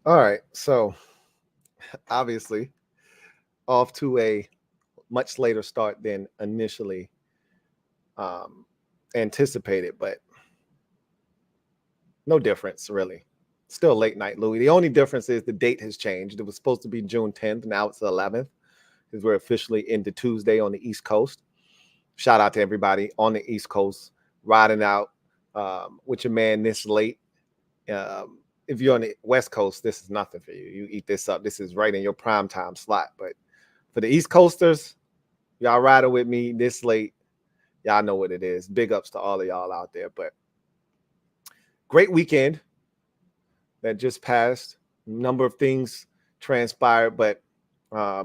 All right. So obviously off to a much later start than initially um, anticipated, but no difference really. Still late night, Louie. The only difference is the date has changed. It was supposed to be June 10th. Now it's the 11th because we're officially into Tuesday on the East Coast. Shout out to everybody on the East Coast riding out with your man this late. If you're on the West Coast, this is nothing for you. You eat this up. This is right in your prime time slot. But for the East Coasters, y'all riding with me this late. Y'all know what it is. Big ups to all of y'all out there. But great weekend that just passed. A number of things transpired, but we're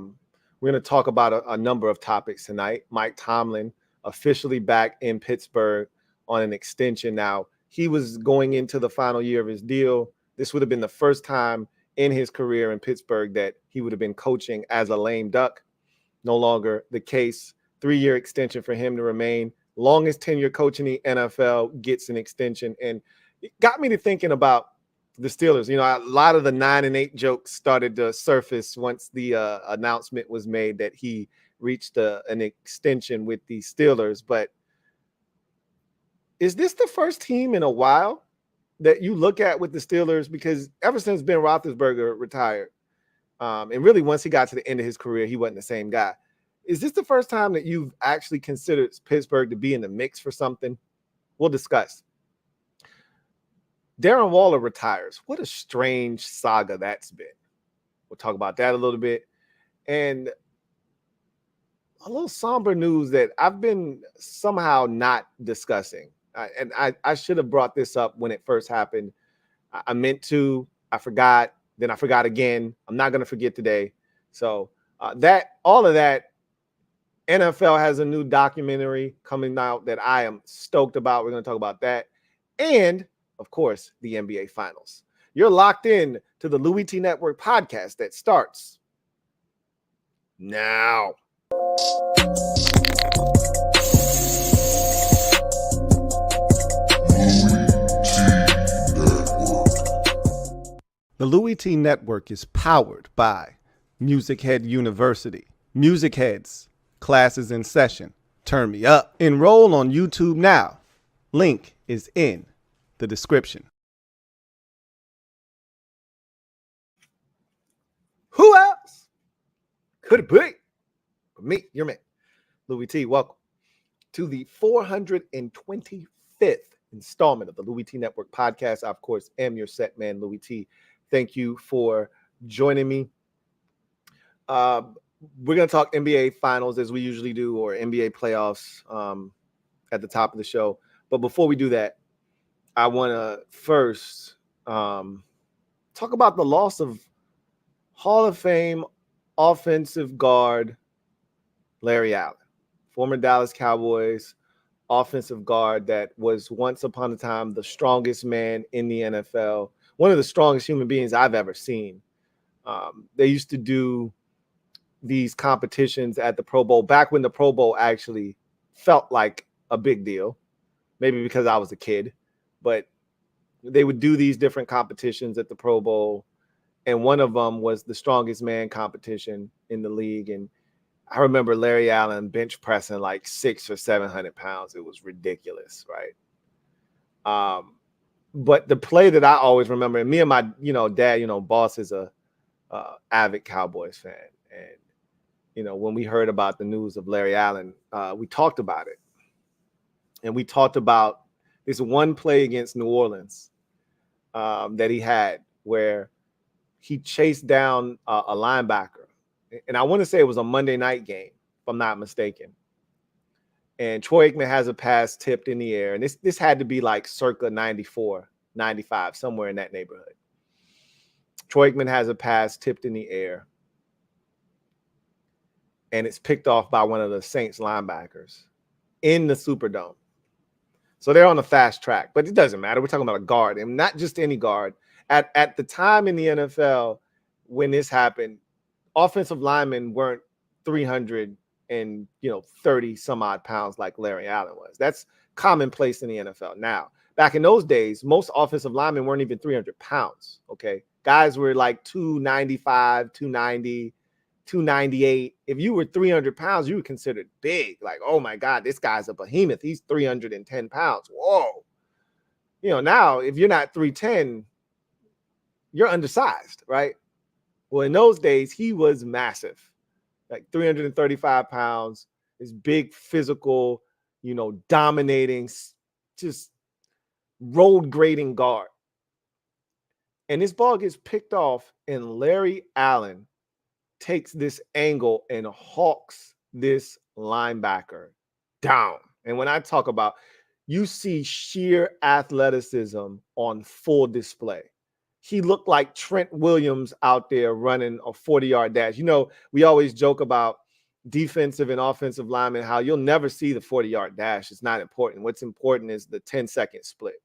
going to talk about a number of topics tonight. Mike Tomlin officially back in Pittsburgh on an extension. Now, he was going into the final year of his deal. This would have been the first time in his career in Pittsburgh that he would have been coaching as a lame duck. No longer the case. 3-year extension for him to remain. Longest tenure coach in the NFL gets an extension. And it got me to thinking about the Steelers. You know, a lot of the 9-8 jokes started to surface once the announcement was made that he reached an extension with the Steelers. But is this the first team in a while that you look at with the Steelers? Because ever since Ben Roethlisberger retired, and really once he got to the end of his career, he wasn't the same guy. Is this the first time that you've actually considered Pittsburgh to be in the mix for something? We'll discuss. Darren Waller retires. What a strange saga that's been. We'll talk about that a little bit. And a little somber news that I've been somehow not discussing. I should have brought this up when it first happened. I meant to. I forgot. Then I forgot again. I'm not going to forget today. So all of that, NFL has a new documentary coming out that I am stoked about. We're going to talk about that. And, of course, the NBA Finals. You're locked in to the Louie T Network podcast that starts now. The Louie T Network is powered by MusicHead University. MusicHeads, classes in session. Turn me up. Enroll on YouTube now. Link is in the description. Who else could it be? For me, your man, Louie T. Welcome to the 425th installment of the Louie T Network podcast. I, of course, am your set man, Louie T. Thank you for joining me. We're going to talk NBA Finals as we usually do, or NBA playoffs at the top of the show. But before we do that, I want to first talk about the loss of Hall of Fame offensive guard Larry Allen, former Dallas Cowboys offensive guard that was once upon a time the strongest man in the NFL, one of the strongest human beings I've ever seen. They used to do these competitions at the Pro Bowl back when the Pro Bowl actually felt like a big deal, maybe because I was a kid, but they would do these different competitions at the Pro Bowl. And one of them was the strongest man competition in the league. And I remember Larry Allen bench pressing like 600 or 700 pounds. It was ridiculous, right? But the play that I always remember, and me and my, dad, boss is a avid Cowboys fan. And, when we heard about the news of Larry Allen, we talked about it. And we talked about this one play against New Orleans that he had where he chased down a linebacker. And I want to say it was a Monday night game, if I'm not mistaken. And Troy Aikman has a pass tipped in the air. And this had to be like circa 94, 95, somewhere in that neighborhood. Troy Aikman has a pass tipped in the air. And it's picked off by one of the Saints linebackers in the Superdome. So they're on a fast track, but it doesn't matter. We're talking about a guard, and not just any guard. At the time in the NFL when this happened, offensive linemen weren't 330 some odd pounds like Larry Allen was. That's commonplace in the NFL now. back in those days, most offensive linemen weren't even 300 pounds. Okay. Guys were like 295, 290, 298. If you were 300 pounds, you were considered big. Like, oh my God, this guy's a behemoth. He's 310 pounds. Whoa. Now if you're not 310, you're undersized, right? Well, in those days, he was massive, like 335 pounds, this big physical, dominating, just road grading guard. And this ball gets picked off, and Larry Allen takes this angle and hawks this linebacker down. And when I talk about, you see sheer athleticism on full display. He looked like Trent Williams out there running a 40-yard dash. We always joke about defensive and offensive linemen, how you'll never see the 40-yard dash. It's not important. What's important is the 10-second split.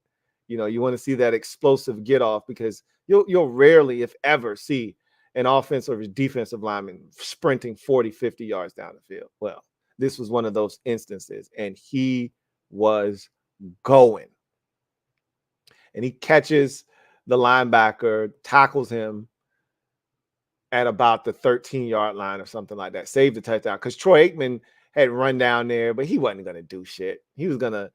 You want to see that explosive get off, because you'll rarely, if ever, see an offensive or defensive lineman sprinting 40, 50 yards down the field. Well, this was one of those instances, and he was going. And he catches the linebacker, tackles him at about the 13-yard line or something like that. Saved the touchdown, because Troy Aikman had run down there, but he wasn't going to do shit. He was going to,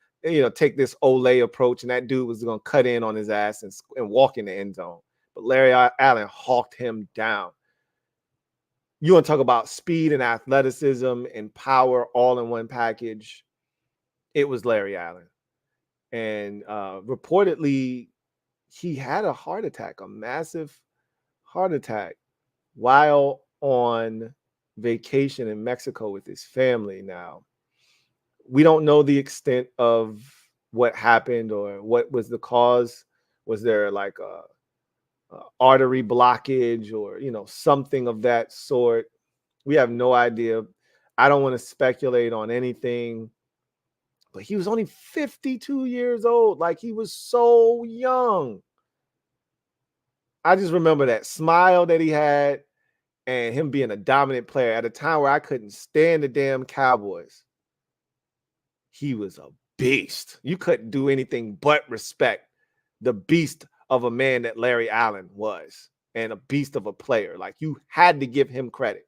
take this Olay approach, and that dude was going to cut in on his ass and walk in the end zone. But Larry Allen hawked him down. You want to talk about speed and athleticism and power all in one package? It was Larry Allen. And reportedly, he had a heart attack, a massive heart attack, while on vacation in Mexico with his family. Now, we don't know the extent of what happened or what was the cause. Was there like a artery blockage or, something of that sort? We have no idea. I don't want to speculate on anything, but he was only 52 years old. Like, he was so young. I just remember that smile that he had and him being a dominant player at a time where I couldn't stand the damn Cowboys. He was a beast. You couldn't do anything but respect the beast of a man that Larry Allen was, and a beast of a player. Like, you had to give him credit.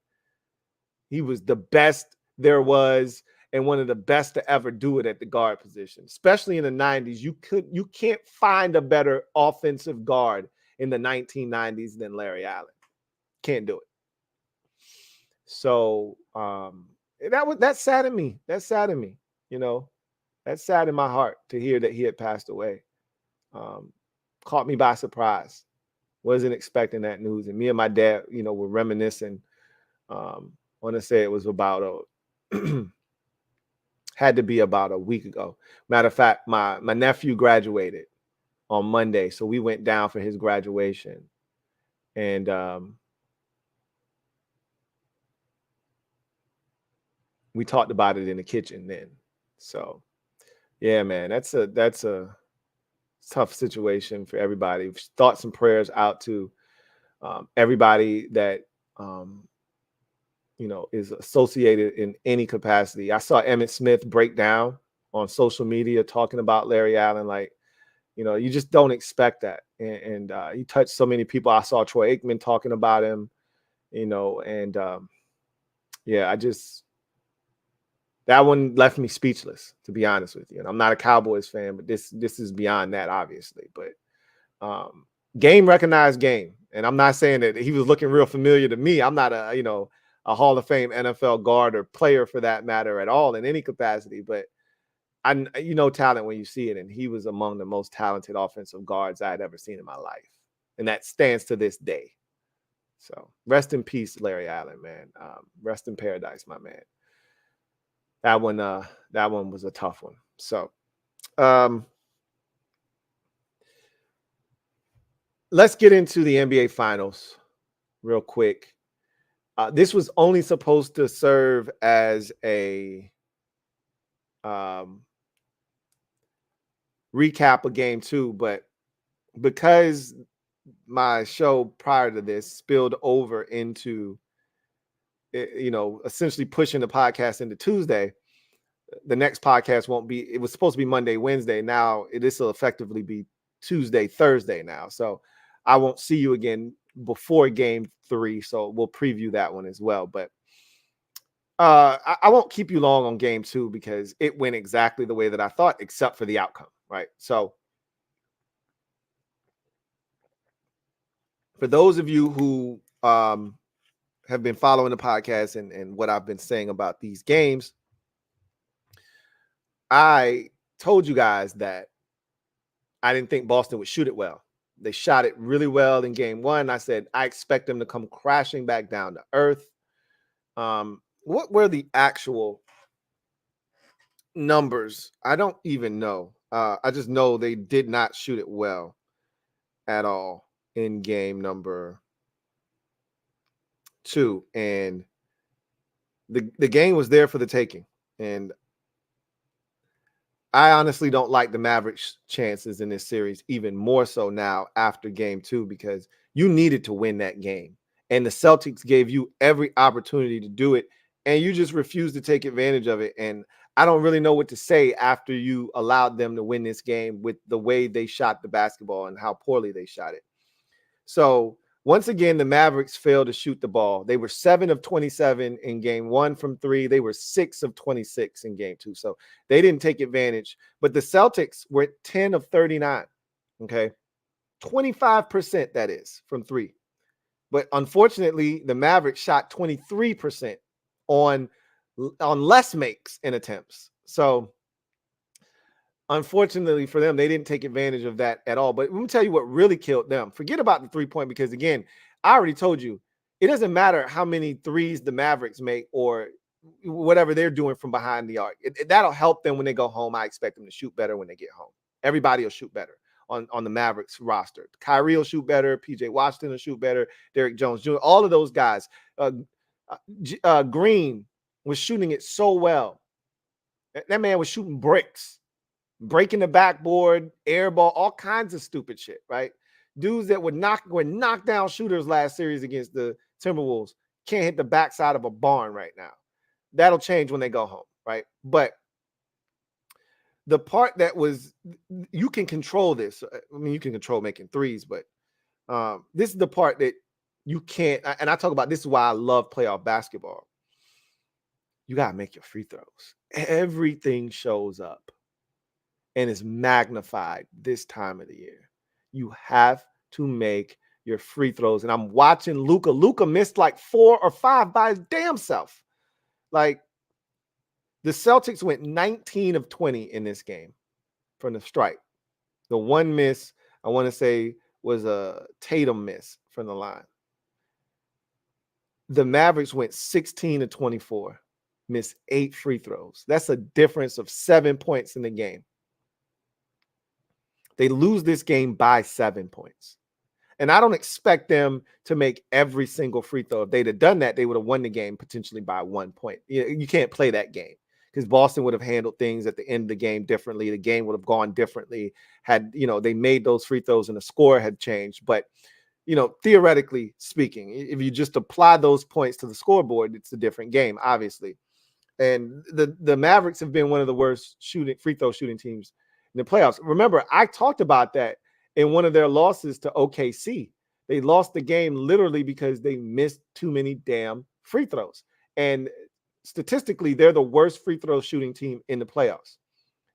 He was the best there was, and one of the best to ever do it at the guard position, especially in the 90s. You can't find a better offensive guard in the 1990s than Larry Allen. Can't do it. So that saddened me. That saddened me. That saddened my heart to hear that he had passed away. Caught me by surprise. Wasn't expecting that news. And me and my dad, were reminiscing. I want to say it was about had to be about a week ago. Matter of fact, my nephew graduated on Monday, so we went down for his graduation, and we talked about it in the kitchen then. So, yeah, man, that's a tough situation for everybody. Thoughts and prayers out to everybody that is associated in any capacity. I saw Emmitt Smith break down on social media talking about Larry Allen. Like, you just don't expect that. And he touched so many people. I saw Troy Aikman talking about him, and yeah, that one left me speechless, to be honest with you. And I'm not a Cowboys fan, but this is beyond that, obviously. But game recognized game. And I'm not saying that he was looking real familiar to me. I'm not a Hall of Fame NFL guard or player for that matter at all in any capacity. But talent when you see it. And he was among the most talented offensive guards I had ever seen in my life. And that stands to this day. So rest in peace, Larry Allen, man. Rest in paradise, my man. That one was a tough one. So let's get into the NBA Finals real quick. This was only supposed to serve as a recap of game 2, but because my show prior to this spilled over into essentially pushing the podcast into Tuesday, the next podcast won't be, it was supposed to be Monday, Wednesday. Now this will effectively be Tuesday, Thursday now. So I won't see you again before game 3. So we'll preview that one as well. But I won't keep you long on game 2 because it went exactly the way that I thought, except for the outcome, right? So for those of you who have been following the podcast and what I've been saying about these games, I told you guys that I didn't think Boston would shoot it well. They shot it really well in game 1. I said, I expect them to come crashing back down to earth. What were the actual numbers? I don't even know. I just know they did not shoot it well at all in game number 2. And the game was there for the taking. And I honestly don't like the Mavericks' chances in this series, even more so now after game 2, because you needed to win that game. And the Celtics gave you every opportunity to do it, and you just refused to take advantage of it. And I don't really know what to say after you allowed them to win this game with the way they shot the basketball and how poorly they shot it. So once again, the Mavericks failed to shoot the ball. They were 7 of 27 in game 1 from 3. They were 6 of 26 in game 2. So they didn't take advantage. But the Celtics were 10 of 39. Okay. 25%, that is, from 3. But unfortunately, the Mavericks shot 23% on less makes and attempts. So unfortunately for them, they didn't take advantage of that at all. But let me tell you what really killed them. Forget about the 3-point, because, again, I already told you, it doesn't matter how many threes the Mavericks make or whatever they're doing from behind the arc. That'll help them when they go home. I expect them to shoot better when they get home. Everybody will shoot better on the Mavericks roster. Kyrie will shoot better. PJ Washington will shoot better. Derrick Jones Jr., all of those guys. Green was shooting it so well. That man was shooting bricks, breaking the backboard, air ball, all kinds of stupid shit, right? Dudes that were knockdown shooters last series against the Timberwolves can't hit the backside of a barn right now. That'll change when they go home, right? But the part that was, you can control this. I mean, you can control making threes, but this is the part that you can't. And I talk about, this is why I love playoff basketball. You got to make your free throws. Everything shows up and is magnified this time of the year. You have to make your free throws. And I'm watching Luka. Luka missed like 4 or 5 by his damn self. Like, the Celtics went 19 of 20 in this game from the stripe. The one miss, I want to say, was a Tatum miss from the line. The Mavericks went 16 of 24, missed 8 free throws. That's a difference of 7 points in the game. They lose this game by 7 points. And I don't expect them to make every single free throw. If they'd have done that, they would have won the game potentially by 1 point. You can't play that game, because Boston would have handled things at the end of the game differently. The game would have gone differently had, they made those free throws and the score had changed. But, theoretically speaking, if you just apply those points to the scoreboard, it's a different game, obviously. And the Mavericks have been one of the worst free throw shooting teams in the playoffs. Remember, I talked about that in one of their losses to OKC. They lost the game literally because they missed too many damn free throws. And statistically, they're the worst free throw shooting team in the playoffs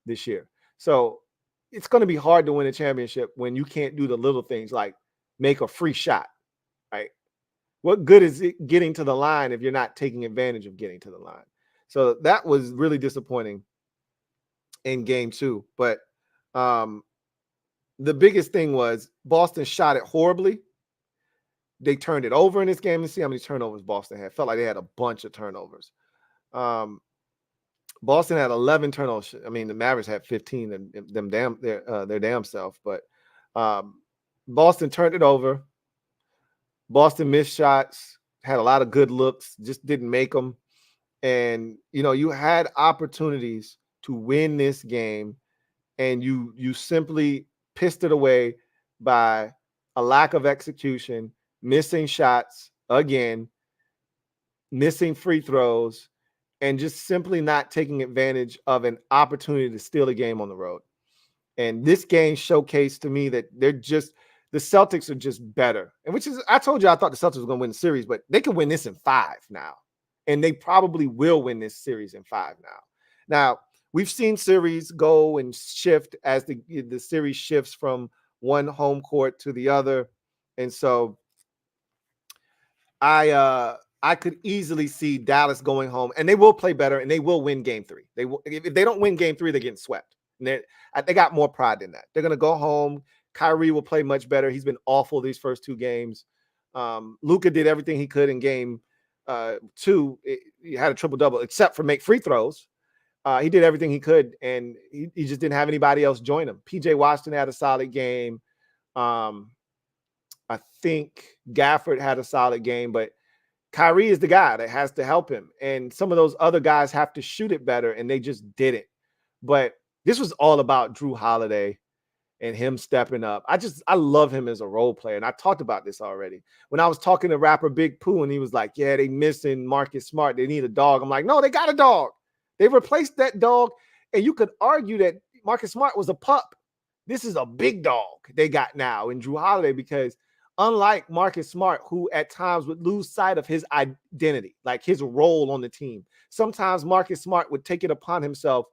this year. So it's going to be hard to win a championship when you can't do the little things like make a free shot, right? What good is it getting to the line if you're not taking advantage of getting to the line? So that was really disappointing in game 2. But the biggest thing was Boston shot it horribly. They turned it over in this game. Let's see how many turnovers Boston had. Felt like they had a bunch of turnovers. Boston had 11 turnovers. I mean, the Mavericks had 15. Their damn self. But Boston turned it over. Boston missed shots. Had a lot of good looks. Just didn't make them. And you had opportunities to win this game, and you simply pissed it away by a lack of execution, missing shots again, missing free throws, and just simply not taking advantage of an opportunity to steal a game on the road. And this game showcased to me that the Celtics are just better. And which is, I told you I thought the Celtics were going to win the series, but they can win this in 5 now. And they probably will win this series in 5 now. Now, we've seen series go and shift as the series shifts from one home court to the other. And so I could easily see Dallas going home, and they will play better, and they will win game 3. They will, if they don't win game 3, they're getting swept. And they got more pride than that. They're going to go home. Kyrie will play much better. He's been awful these first 2 games. Luka did everything he could in game 2. He had a triple-double, except for make free throws. He did everything he could, and he just didn't have anybody else join him. PJ Washington had a solid game. I think Gafford had a solid game, but Kyrie is the guy that has to help him. And some of those other guys have to shoot it better, and they just didn't. But this was all about Jrue Holiday and him stepping up. I love him as a role player. And I talked about this already. When I was talking to rapper Big Pooh, and he was like, yeah, they missing Marcus Smart. They need a dog. I'm like, no, they got a dog. They replaced that dog. And you could argue that Marcus Smart was a pup. This is a big dog they got now in Jrue Holiday, because unlike Marcus Smart, who at times would lose sight of his identity, like his role on the team, sometimes Marcus Smart would take it upon himself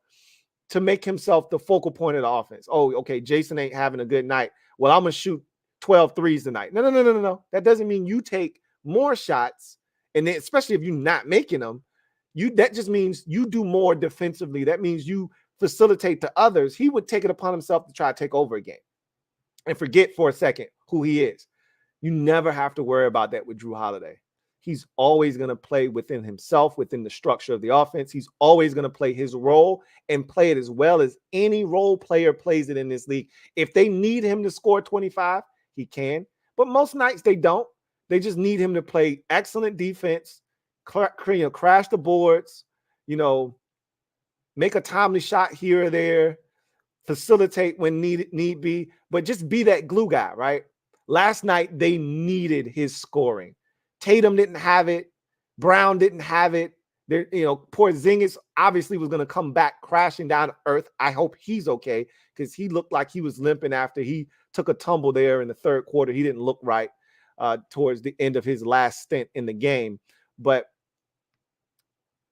to make himself the focal point of the offense. Oh, okay, Jason ain't having a good night. Well, I'm going to shoot 12 threes tonight. No. That doesn't mean you take more shots, and then, especially if you're not making them, that just means you do more defensively. That means you facilitate to others. He would take it upon himself to try to take over a game and forget for a second who he is. You never have to worry about that with Jrue Holiday. He's always going to play within himself, within the structure of the offense. He's always going to play his role and play it as well as any role player plays it in this league. If they need him to score 25, he can. But most nights they don't. They just need him to play excellent defense, crash the boards, make a timely shot here or there, facilitate when need be, but just be that glue guy, right? Last night, they needed his scoring. Tatum didn't have it. Brown didn't have it. Porzingis obviously was going to come back crashing down to earth. I hope he's okay, because he looked like he was limping after he took a tumble there in the third quarter. He didn't look right towards the end of his last stint in the game. But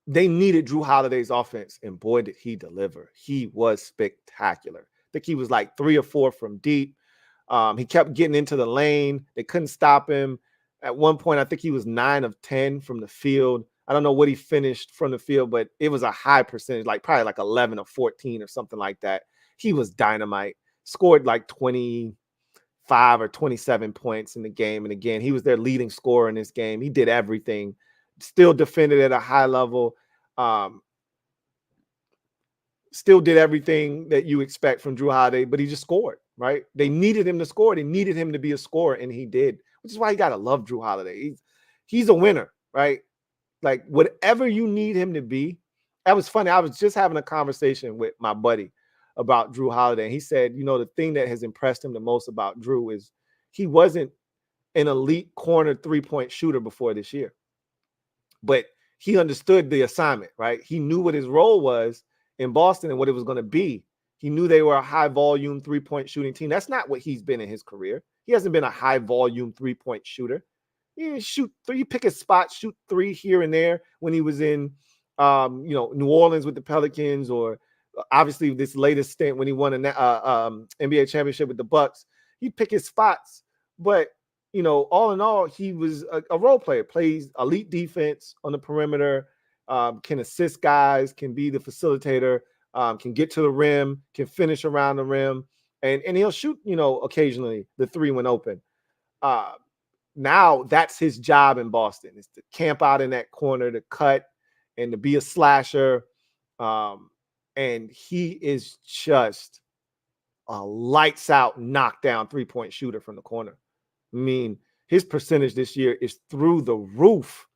they needed Jrue Holiday's offense, and boy, did he deliver. He was spectacular. I think he was like 3 or 4 from deep. He kept getting into the lane. They couldn't stop him. At one point, I think he was 9 of 10 from the field. I don't know what he finished from the field, but it was a high percentage, probably 11 of 14 or something like that. He was dynamite. Scored like 25 or 27 points in the game. And again, he was their leading scorer in this game. He did everything. Still defended at a high level. Still did everything that you expect from Jrue Holiday, but he just scored, right? They needed him to score. They needed him to be a scorer, and he did, which is why you got to love Jrue Holiday. He's a winner, right? Like, whatever you need him to be. That was funny. I was just having a conversation with my buddy about Jrue Holiday, and he said, the thing that has impressed him the most about Jrue is he wasn't an elite corner three-point shooter before this year, but he understood the assignment, right? He knew what his role was in Boston and what it was going to be. He knew they were a high-volume three-point shooting team. That's not what he's been in his career. He hasn't been a high-volume three-point shooter. He shoot 3, pick a spot, shoot 3 here and there when he was in, New Orleans with the Pelicans, or obviously this latest stint when he won an NBA championship with the Bucks. He'd pick his spots, but all in all, he was a role player. Plays elite defense on the perimeter. Can assist guys, can be the facilitator, can get to the rim, can finish around the rim, and he'll shoot, occasionally the 3 when open. Now that's his job in Boston, is to camp out in that corner, to cut, and to be a slasher. And he is just a lights out, knockdown 3-point shooter from the corner. I mean, his percentage this year is through the roof.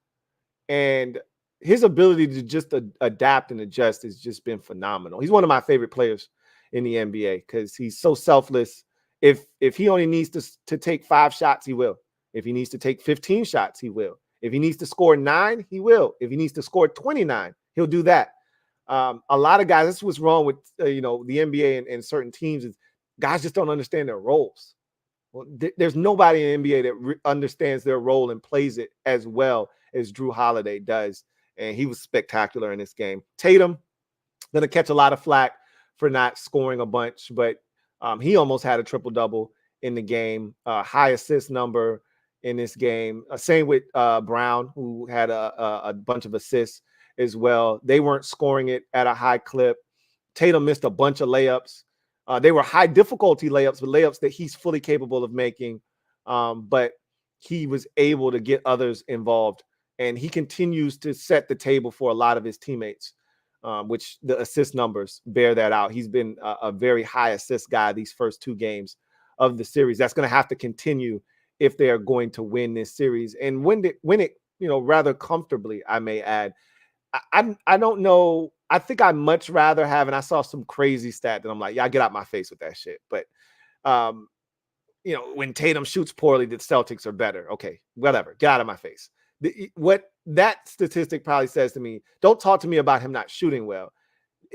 And his ability to just adapt and adjust has just been phenomenal. He's one of my favorite players in the NBA because he's so selfless. If he only needs to take 5 shots, he will. If he needs to take 15 shots, he will. If he needs to score 9, he will. If he needs to score 29, He'll do that. A lot of guys, this is what's wrong with, the NBA and certain teams is guys just don't understand their roles. Well, there's nobody in the NBA that understands their role and plays it as well as Jrue Holiday does. And he was spectacular in this game. Tatum, going to catch a lot of flack for not scoring a bunch, but he almost had a triple-double in the game. High assist number in this game. Same with Brown, who had a bunch of assists as well. They weren't scoring it at a high clip. Tatum missed a bunch of layups. They were high difficulty layups, but layups that he's fully capable of making. But he was able to get others involved, and he continues to set the table for a lot of his teammates, which the assist numbers bear that out. He's been a very high assist guy these first two games of the series. That's going to have to continue if they are going to win this series and win it, rather comfortably, I may add. I don't know. I think I'd much rather have, and I saw some crazy stat that I'm like, yeah, get out my face with that shit. But, when Tatum shoots poorly, the Celtics are better. Okay, whatever. Get out of my face. What that statistic probably says to me, don't talk to me about him not shooting well.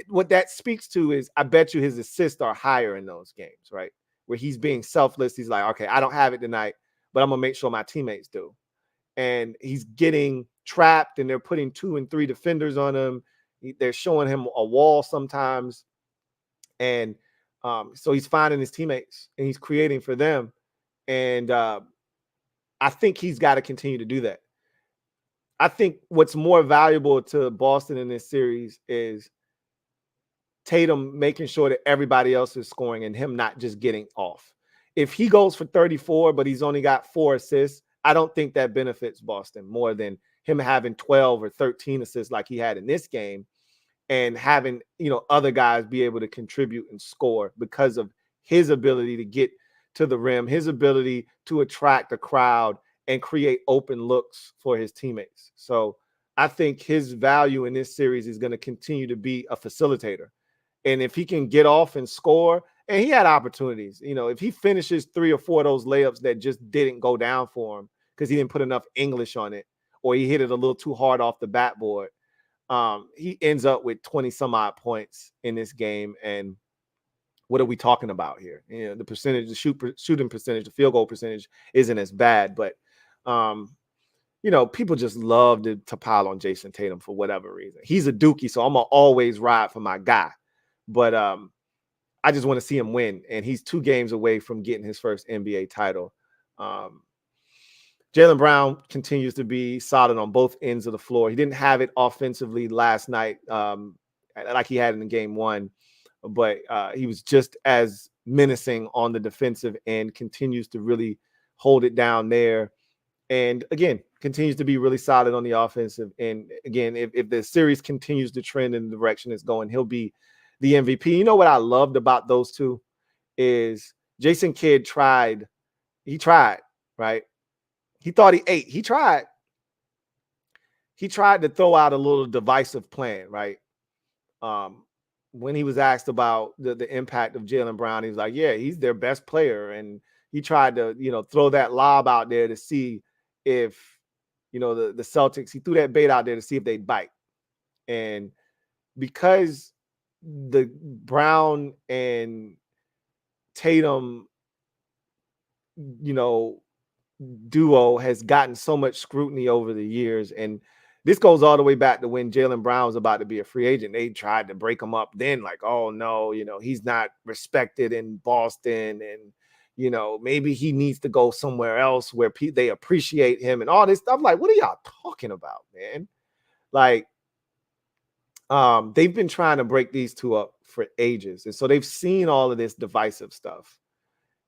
What that speaks to is I bet you his assists are higher in those games, right? Where he's being selfless. He's like, okay, I don't have it tonight, but I'm going to make sure my teammates do. And he's getting trapped, and they're putting 2 and 3 defenders on him. They're showing him a wall sometimes. And so he's finding his teammates, and he's creating for them. And I think he's got to continue to do that. I think what's more valuable to Boston in this series is Tatum making sure that everybody else is scoring and him not just getting off. If he goes for 34, but he's only got 4 assists, I don't think that benefits Boston more than him having 12 or 13 assists like he had in this game and having, other guys be able to contribute and score because of his ability to get to the rim, his ability to attract a crowd and create open looks for his teammates. So I think his value in this series is going to continue to be a facilitator. And if he can get off and score, and he had opportunities, if he finishes 3 or 4 of those layups that just didn't go down for him because he didn't put enough English on it, or he hit it a little too hard off the backboard, he ends up with 20 some odd points in this game. And what are we talking about here? The percentage, the shooting percentage, the field goal percentage isn't as bad, but people just love to pile on Jason Tatum for whatever reason. He's a dookie, so I'm gonna always ride for my guy. But I just want to see him win, and he's 2 games away from getting his first NBA title. Jaylen Brown continues to be solid on both ends of the floor. He didn't have it offensively last night like he had in game 1, but he was just as menacing on the defensive end, continues to really hold it down there. And again, continues to be really solid on the offensive. And again, if the series continues to trend in the direction it's going, he'll be the MVP. You know what I loved about those two is Jason Kidd tried, right? He thought he ate. He tried to throw out a little divisive plan, right? When he was asked about the impact of Jaylen Brown, he was like, yeah, he's their best player. And he tried to, throw that lob out there to see if, the Celtics, he threw that bait out there to see if they'd bite. And because the Brown and Tatum, duo has gotten so much scrutiny over the years, and this goes all the way back to when Jaylen Brown was about to be a free agent. They tried to break him up then, like, oh no, he's not respected in Boston, and maybe he needs to go somewhere else where they appreciate him and all this stuff. Like, what are y'all talking about, man? Like, they've been trying to break these two up for ages, and so they've seen all of this divisive stuff.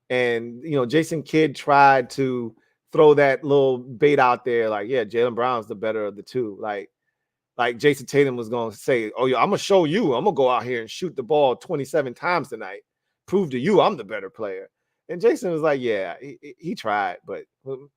And Jason Kidd tried to throw that little bait out there, like, yeah, Jaylen Brown's the better of the two. Like Jason Tatum was going to say, oh, yeah, I'm going to show you. I'm going to go out here and shoot the ball 27 times tonight. Prove to you I'm the better player. And Jason was like, yeah, he tried, but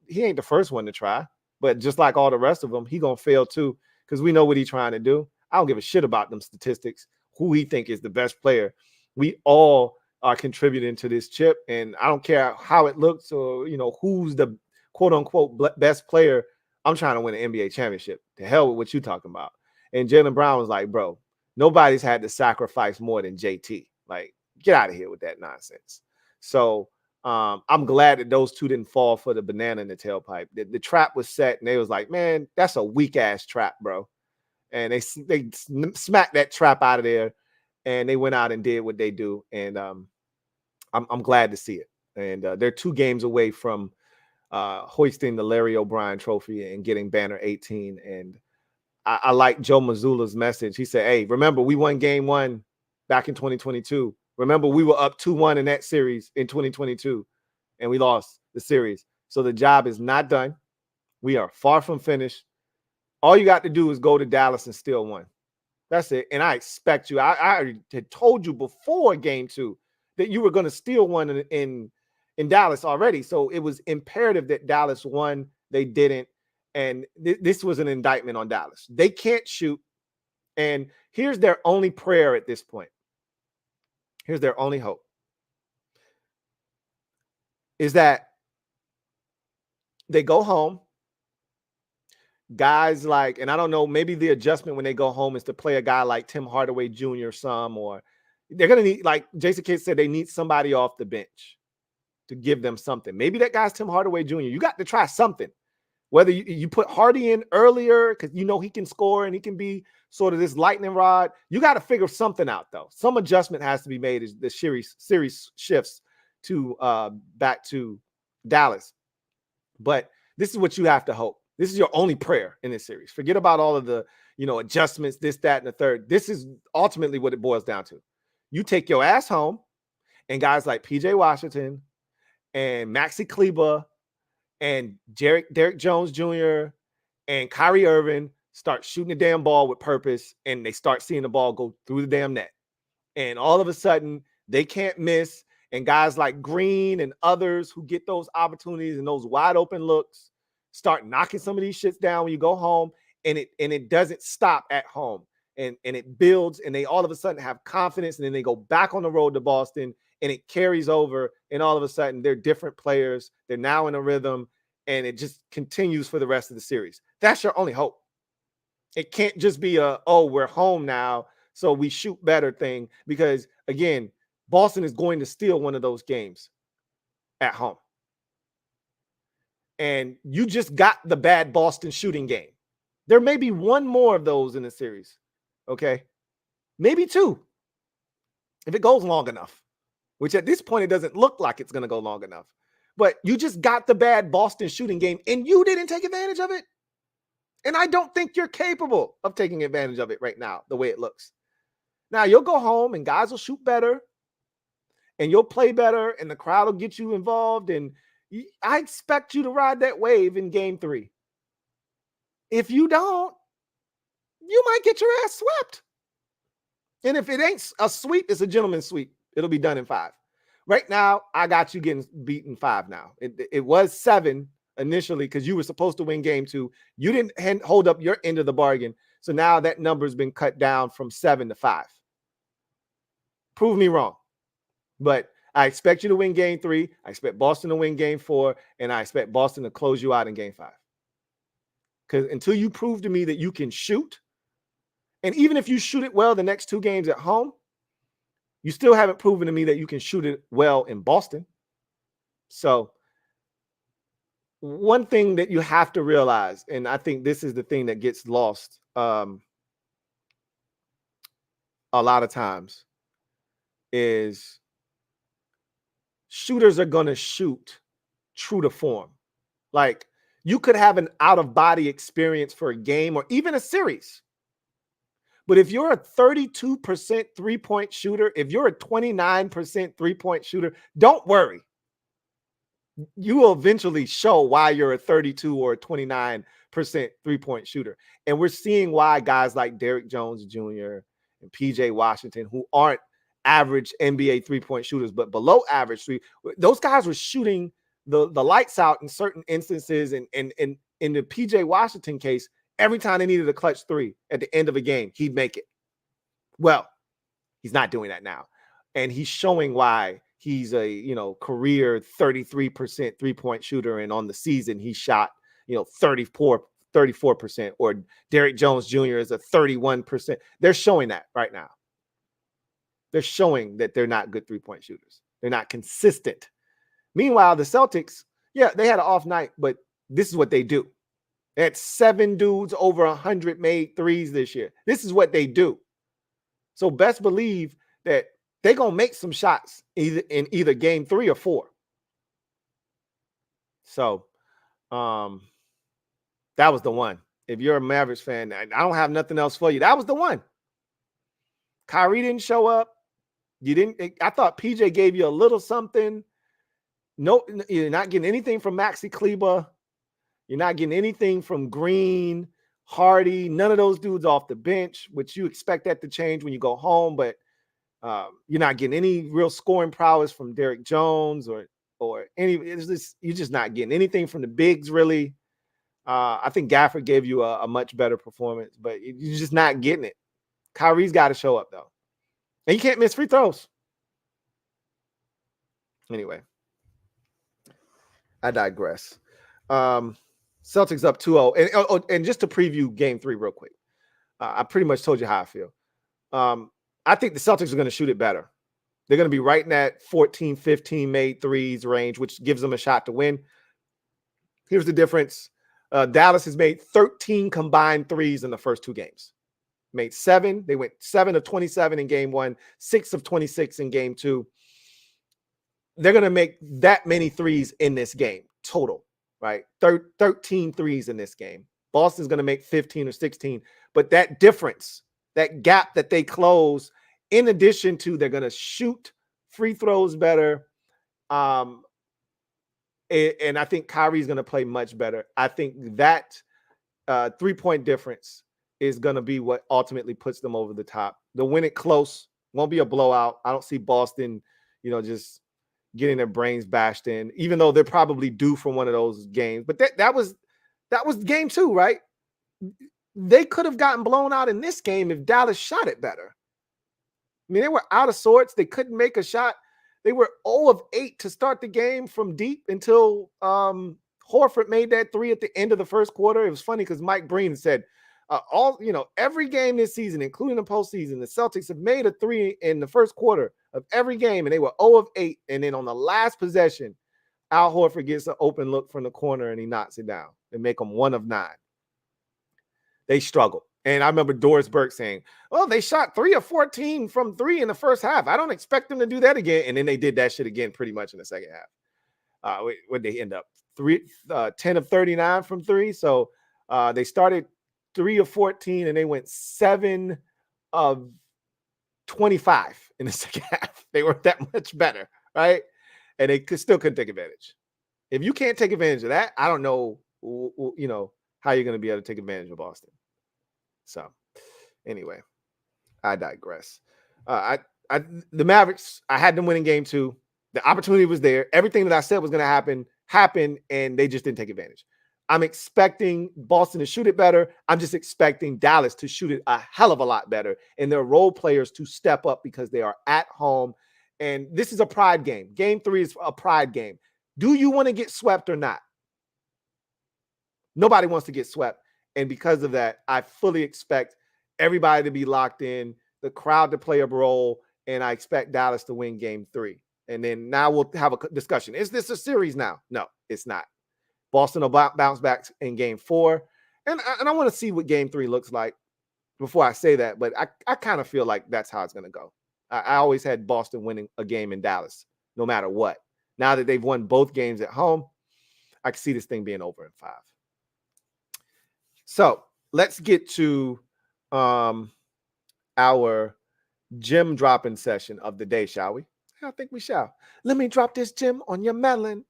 he ain't the first one to try. But just like all the rest of them, he going to fail too, because we know what he's trying to do. I don't give a shit about them statistics, who he think is the best player. We all are contributing to this chip, and I don't care how it looks or, who's the quote-unquote best player. I'm trying to win an NBA championship. The hell with what you talking about. And Jaylen Brown was like, bro, nobody's had to sacrifice more than JT. Like, get out of here with that nonsense. So I'm glad that those two didn't fall for the banana in the tailpipe. The trap was set, and they was like, man, that's a weak-ass trap, bro. And they smacked that trap out of there, and they went out and did what they do. And I'm glad to see it. And they're 2 games away from hoisting the Larry O'Brien trophy and getting banner 18. And I like Joe Mazzulla's message. He said, hey, remember, we won game 1 back in 2022. Remember, we were up 2-1 in that series in 2022, and we lost the series. So the job is not done. We are far from finished. All you got to do is go to Dallas and steal 1. That's it. And I expect you. I had told you before game 2 that you were going to steal 1 in Dallas already. So it was imperative that Dallas won. They didn't. And this was an indictment on Dallas. They can't shoot. And here's their only prayer at this point. Here's their only hope. Is that they go home. Guys like, and I don't know, maybe the adjustment when they go home is to play a guy like Tim Hardaway Jr. or they're going to need, like Jason Kidd said, they need somebody off the bench to give them something. Maybe that guy's Tim Hardaway Jr. You got to try something. Whether you put Hardy in earlier because you know he can score and he can be sort of this lightning rod. You got to figure something out, though. Some adjustment has to be made as the series shifts to back to Dallas. But this is what you have to hope. This is your only prayer in this series. Forget about all of the, adjustments, this, that, and the third. This is ultimately what it boils down to. You take your ass home, and guys like PJ Washington and Maxi Kleber and Derek Jones Jr. and Kyrie Irving start shooting the damn ball with purpose, and they start seeing the ball go through the damn net. And all of a sudden, they can't miss. And guys like Green and others who get those opportunities and those wide open looks start knocking some of these shits down when you go home, and it doesn't stop at home. And it builds, and they all of a sudden have confidence, and then they go back on the road to Boston, and it carries over, and all of a sudden they're different players. They're now in a rhythm, and it just continues for the rest of the series. That's your only hope. It can't just be we're home now, so we shoot better thing, because, again, Boston is going to steal one of those games at home. And you just got the bad Boston shooting game. There may be one more of those in the series, okay? Maybe 2, if it goes long enough, which at this point it doesn't look like it's going to go long enough. But you just got the bad Boston shooting game, and you didn't take advantage of it. And I don't think you're capable of taking advantage of it right now, the way it looks. Now, you'll go home, and guys will shoot better, and you'll play better, and the crowd will get you involved, and I expect you to ride that wave in game 3. If you don't, you might get your ass swept. And if it ain't a sweep, it's a gentleman's sweep. It'll be done in 5. Right now, I got you getting beaten 5 now. It was 7 initially because you were supposed to win game 2. You didn't hold up your end of the bargain. So now that number's been cut down from 7 to 5. Prove me wrong. But I expect you to win game 3. I expect Boston to win game 4. And I expect Boston to close you out in game 5. Because until you prove to me that you can shoot, and even if you shoot it well the next 2 games at home, you still haven't proven to me that you can shoot it well in Boston. So one thing that you have to realize, and I think this is the thing that gets lost a lot of times, is shooters are going to shoot true to form. Like, you could have an out-of-body experience for a game or even a series. But if you're a 32% three-point shooter, if you're a 29% three-point shooter, don't worry. You will eventually show why you're a 32 or a 29% three-point shooter. And we're seeing why guys like Derek Jones Jr. and PJ Washington, who aren't average NBA three-point shooters, but below average those guys were shooting the lights out in certain instances. And in the PJ Washington case, every time they needed a clutch 3 at the end of a game, he'd make it. Well, he's not doing that now. And he's showing why he's a, career 33% three-point shooter. And on the season, he shot, 34% 34%, or Derrick Jones Jr. is a 31%. They're showing that right now. They're showing that they're not good three-point shooters. They're not consistent. Meanwhile, the Celtics, yeah, they had an off night, but this is what they do. They had 7 dudes over 100 made threes this year. This is what they do. So best believe that they're going to make some shots either game 3 or 4. So that was the one. If you're a Mavericks fan, I don't have nothing else for you. That was the one. Kyrie didn't show up. I thought PJ gave you a little something. No, you're not getting anything from Maxi Kleber. You're not getting anything from Green, Hardy, none of those dudes off the bench, which you expect that to change when you go home. But you're not getting any real scoring prowess from Derrick Jones or any. You're just not getting anything from the bigs, really. I think Gafford gave you a much better performance, but you're just not getting it. Kyrie's got to show up, though. And you can't miss free throws. Anyway, I digress. Celtics up 2-0. And just to preview game 3 real quick, I pretty much told you how I feel. I think the Celtics are going to shoot it better. They're going to be right in that 14, 15 made threes range, which gives them a shot to win. Here's the difference. Dallas has made 13 combined threes in the first 2 games. Made 7. They went 7 of 27 in game 1, 6 of 26 in game 2. They're going to make that many threes in this game total, right? 13 threes in this game. Boston's going to make 15 or 16. But that difference, that gap that they close, in addition to they're going to shoot free throws better. And I think Kyrie's going to play much better. I think that 3-point difference is going to be what ultimately puts them over the top. They'll win it close. Won't be a blowout. I don't see Boston, just getting their brains bashed in, even though they're probably due for one of those games. But that was game 2, right? They could have gotten blown out in this game if Dallas shot it better. I mean, they were out of sorts. They couldn't make a shot. They were 0 of 8 to start the game from deep until Horford made that 3 at the end of the first quarter. It was funny because Mike Breen said, every game this season, including the postseason, the Celtics have made a 3 in the first quarter of every game, and they were 0 of 8. And then on the last possession, Al Horford gets an open look from the corner, and he knocks it down and make them 1 of 9. They struggled. And I remember Doris Burke saying, they shot 3 of 14 from 3 in the first half. I don't expect them to do that again. And then they did that shit again pretty much in the second half. What they end up? 10 of 39 from 3. So they started 3 of 14, and they went 7 of 25 in the second half. They were that much better, right? And they still couldn't take advantage. If you can't take advantage of that, I don't know, how you're going to be able to take advantage of Boston. So, anyway, I digress. The Mavericks, I had them winning game 2. The opportunity was there. Everything that I said was going to happen happened, and they just didn't take advantage. I'm expecting Boston to shoot it better. I'm just expecting Dallas to shoot it a hell of a lot better, and their role players to step up because they are at home. And this is a pride game. Game 3 is a pride game. Do you want to get swept or not? Nobody wants to get swept. And because of that, I fully expect everybody to be locked in, the crowd to play a role, and I expect Dallas to win game 3. And then now we'll have a discussion. Is this a series now? No, it's not. Boston will bounce back in game 4. And I want to see what game 3 looks like before I say that. But I kind of feel like that's how it's going to go. I always had Boston winning a game in Dallas, no matter what. Now that they've won both games at home, I can see this thing being over in 5. So let's get to our gem dropping session of the day, shall we? I think we shall. Let me drop this gem on your melon.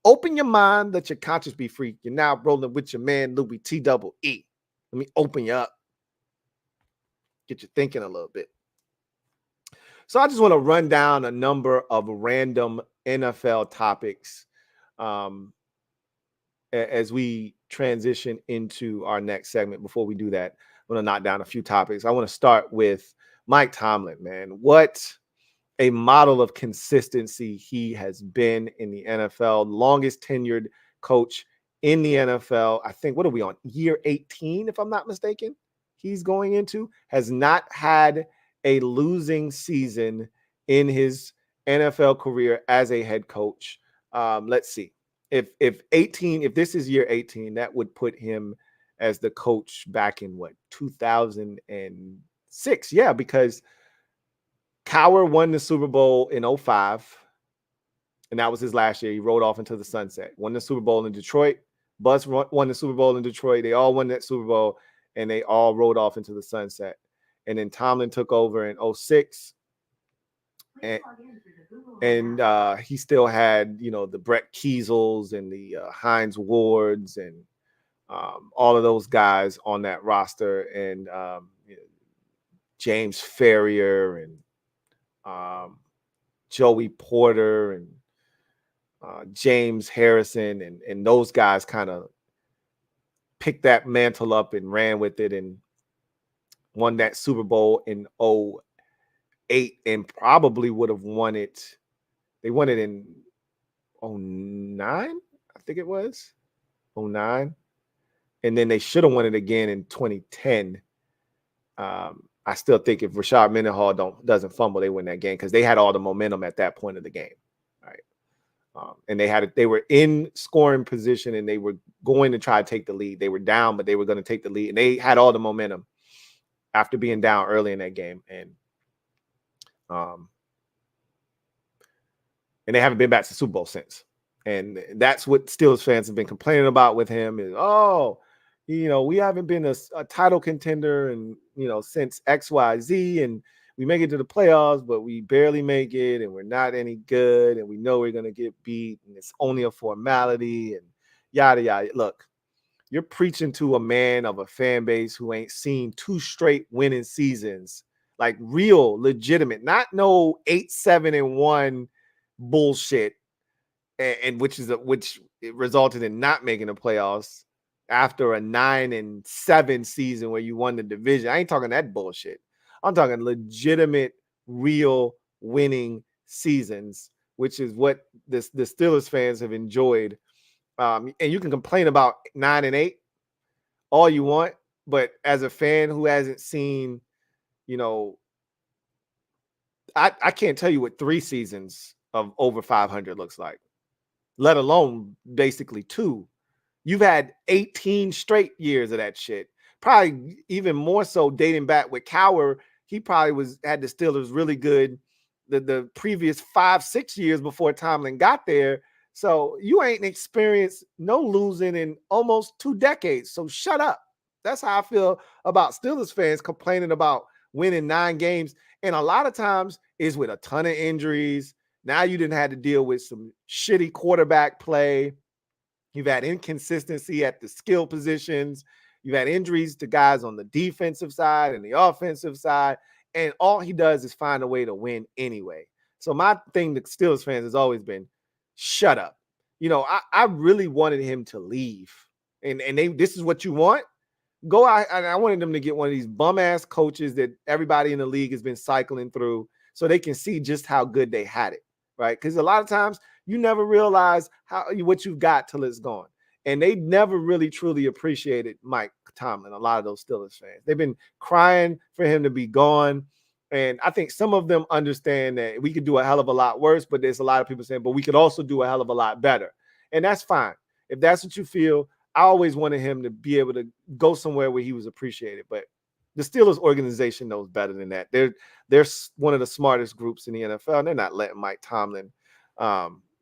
Open your mind, let your conscience be free. You're now rolling with your man, Louie T double E. Let me open you up. Get you thinking a little bit. So I just want to run down a number of random NFL topics as we transition into our next segment. Before we do that, I'm going to knock down a few topics. I want to start with Mike Tomlin, man. What a model of consistency he has been in the NFL. Longest tenured coach in the NFL. I think, what are we on? Year 18, if I'm not mistaken, he's going into, has not had a losing season in his NFL career as a head coach. Let's see. If this is year 18, that would put him as the coach back in 2006. Yeah, because Cowher won the Super Bowl in 05. And that was his last year. He rode off into the sunset. Won the Super Bowl in Detroit. Buzz won the Super Bowl in Detroit. They all won that Super Bowl, and they all rode off into the sunset. And then Tomlin took over in 06. And he still had, the Brett Kiesels and the Hines Wards and all of those guys on that roster. And James Ferrier and Joey Porter and James Harrison and those guys kind of picked that mantle up and ran with it and won that Super Bowl in 08 and probably would have won it. They won it in 09, I think it was 09. And then they should have won it again in 2010. I still think if Rashad Mendenhall doesn't fumble, they win that game because they had all the momentum at that point of the game. And they were in scoring position and they were going to try to take the lead. They were down, but they were going to take the lead. And they had all the momentum after being down early in that game. And they haven't been back to the Super Bowl since. And that's what Steelers fans have been complaining about with him is, we haven't been a title contender and, since XYZ, and we make it to the playoffs, but we barely make it, and we're not any good, and we know we're going to get beat, and it's only a formality, and yada, yada. Look, you're preaching to a man of a fan base who ain't seen 2 straight winning seasons, like real, legitimate, not no 8-7-1 bullshit, and which it resulted in not making the playoffs after a 9-7 season where you won the division. I ain't talking that bullshit. I'm talking legitimate, real winning seasons, which is what the Steelers fans have enjoyed. And you can complain about 9-8 all you want, but as a fan who hasn't seen, I can't tell you what 3 seasons of over 500 looks like, let alone basically 2. You've had 18 straight years of that shit. Probably even more so dating back with Cowher. He probably had the Steelers really good the previous 5-6 years before Tomlin got there. So you ain't experienced no losing in almost 2 decades. So shut up. That's how I feel about Steelers fans complaining about winning 9 games. And a lot of times is with a ton of injuries. Now you didn't have to deal with some shitty quarterback play. You've had inconsistency at the skill positions. You've had injuries to guys on the defensive side and the offensive side. And all he does is find a way to win anyway. So my thing to Steelers fans has always been, shut up. I really wanted him to leave. And this is what you want? Go out. And I wanted them to get one of these bum-ass coaches that everybody in the league has been cycling through so they can see just how good they had it, right? Because a lot of times you never realize what you've got till it's gone. And they never really truly appreciated Mike Tomlin, a lot of those Steelers fans. They've been crying for him to be gone. And I think some of them understand that we could do a hell of a lot worse, but there's a lot of people saying, but we could also do a hell of a lot better. And that's fine. If that's what you feel, I always wanted him to be able to go somewhere where he was appreciated. But the Steelers organization knows better than that. They're one of the smartest groups in the NFL, and they're not letting Mike Tomlin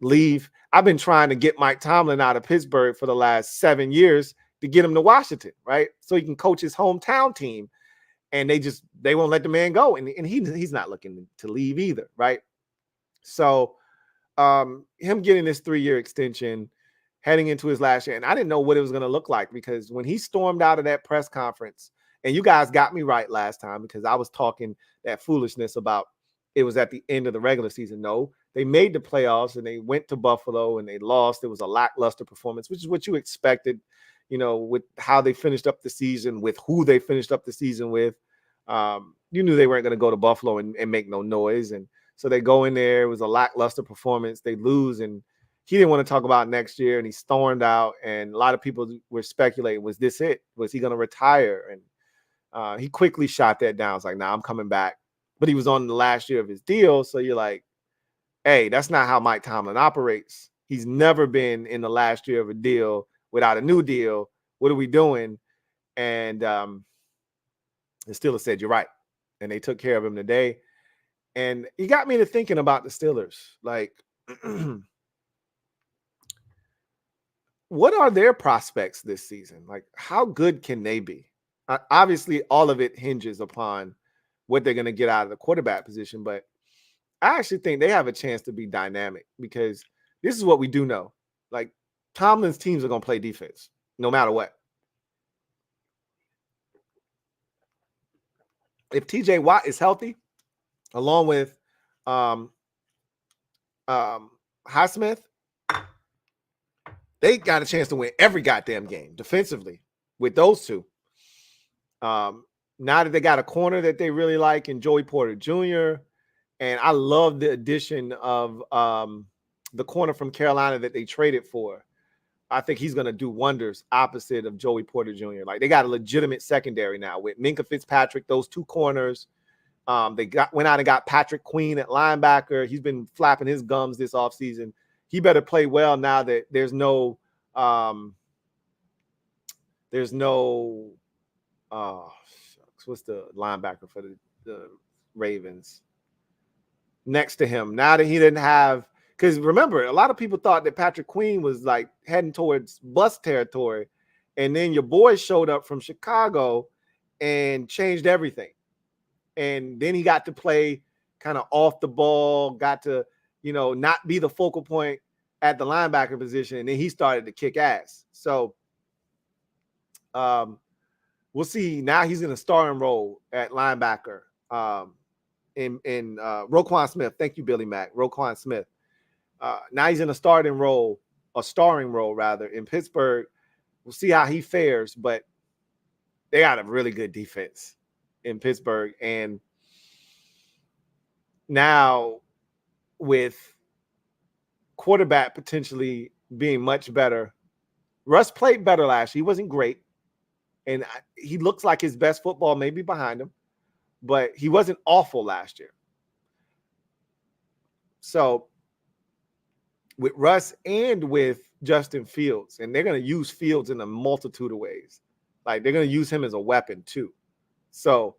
leave. I've been trying to get Mike Tomlin out of Pittsburgh for the last 7 years to get him to Washington, right? So he can coach his hometown team. And they won't let the man go. And he's not looking to leave either, right? So him getting this 3-year extension, heading into his last year, and I didn't know what it was going to look like because when he stormed out of that press conference, and you guys got me right last time because I was talking that foolishness about it was at the end of the regular season. No, they made the playoffs and they went to Buffalo and they lost. It was a lackluster performance, which is what you expected, with how they finished up the season, with who they finished up the season with. You knew they weren't going to go to Buffalo and make no noise. And so they go in there. It was a lackluster performance. They lose. And, he didn't want to talk about next year, and he stormed out. And a lot of people were speculating, was this it? Was he going to retire? And he quickly shot that down. It's like, nah, I'm coming back. But he was on the last year of his deal, so you're like, hey, that's not how Mike Tomlin operates. He's never been in the last year of a deal without a new deal. What are we doing? And the Steelers said, you're right. And they took care of him today. And he got me to thinking about the Steelers. Like, what are their prospects this season? Like, how good can they be? Obviously, all of it hinges upon what they're going to get out of the quarterback position. But I actually think they have a chance to be dynamic, because this is what we do know. Like, Tomlin's teams are going to play defense no matter what. If TJ Watt is healthy, along with Highsmith, they got a chance to win every goddamn game defensively with those two. Now that they got a corner that they really like in Joey Porter Jr., and I love the addition of the corner from Carolina that they traded for. I think he's going to do wonders opposite of Joey Porter Jr. Like, they got a legitimate secondary now with Minkah Fitzpatrick, those two corners. They went out and got Patrick Queen at linebacker. He's been flapping his gums this offseason. He better play well now that there's no what's the linebacker for the Ravens next to him. Now that he didn't have, because remember, a lot of people thought that Patrick Queen was like heading towards bust territory. And then your boy showed up from Chicago and changed everything. And then he got to play kind of off the ball, got to, not be the focal point at the linebacker position. And then he started to kick ass. So we'll see. Now he's in a starting role at linebacker in Roquan Smith. Thank you, Billy Mack. Roquan Smith. Now he's in a starring role rather, in Pittsburgh. We'll see how he fares, but they got a really good defense in Pittsburgh. And now with quarterback potentially being much better, Russ played better last year. He wasn't great, and he looks like his best football may be behind him, but he wasn't awful last year. So with Russ and with Justin Fields, and they're going to use Fields in a multitude of ways. Like, they're going to use him as a weapon too. So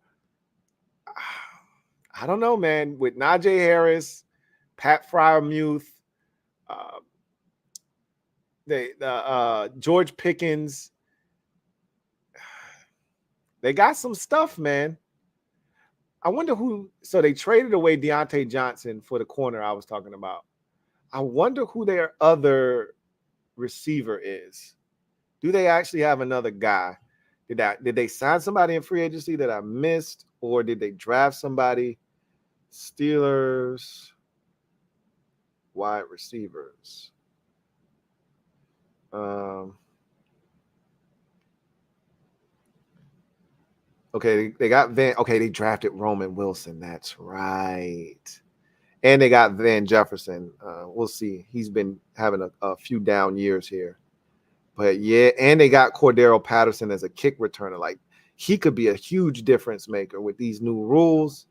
I don't know, man. With Najee Harris, Pat Freiermuth, George Pickens, they got some stuff, man. I wonder who. So they traded away Deontay Johnson for the corner I was talking about. I wonder who their other receiver is. Do they actually have another guy? Did they sign somebody in free agency that I missed, or did they draft somebody? Steelers wide receivers. Okay, they got they drafted Roman Wilson. That's right. And they got Van Jefferson. We'll see. He's been having a few down years here. But yeah, and they got Cordero Patterson as a kick returner. Like, he could be a huge difference maker with these new rules.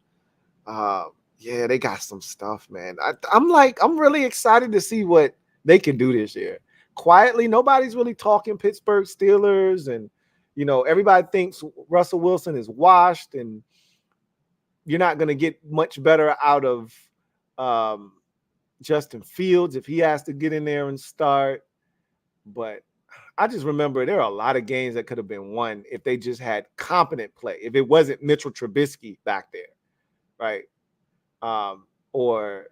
Yeah, they got some stuff, man. I'm really excited to see what they can do this year. Quietly, nobody's really talking Pittsburgh Steelers, and everybody thinks Russell Wilson is washed, and you're not going to get much better out of Justin Fields if he has to get in there and start. But I just remember there are a lot of games that could have been won if they just had competent play. If it wasn't Mitchell Trubisky back there, right? Or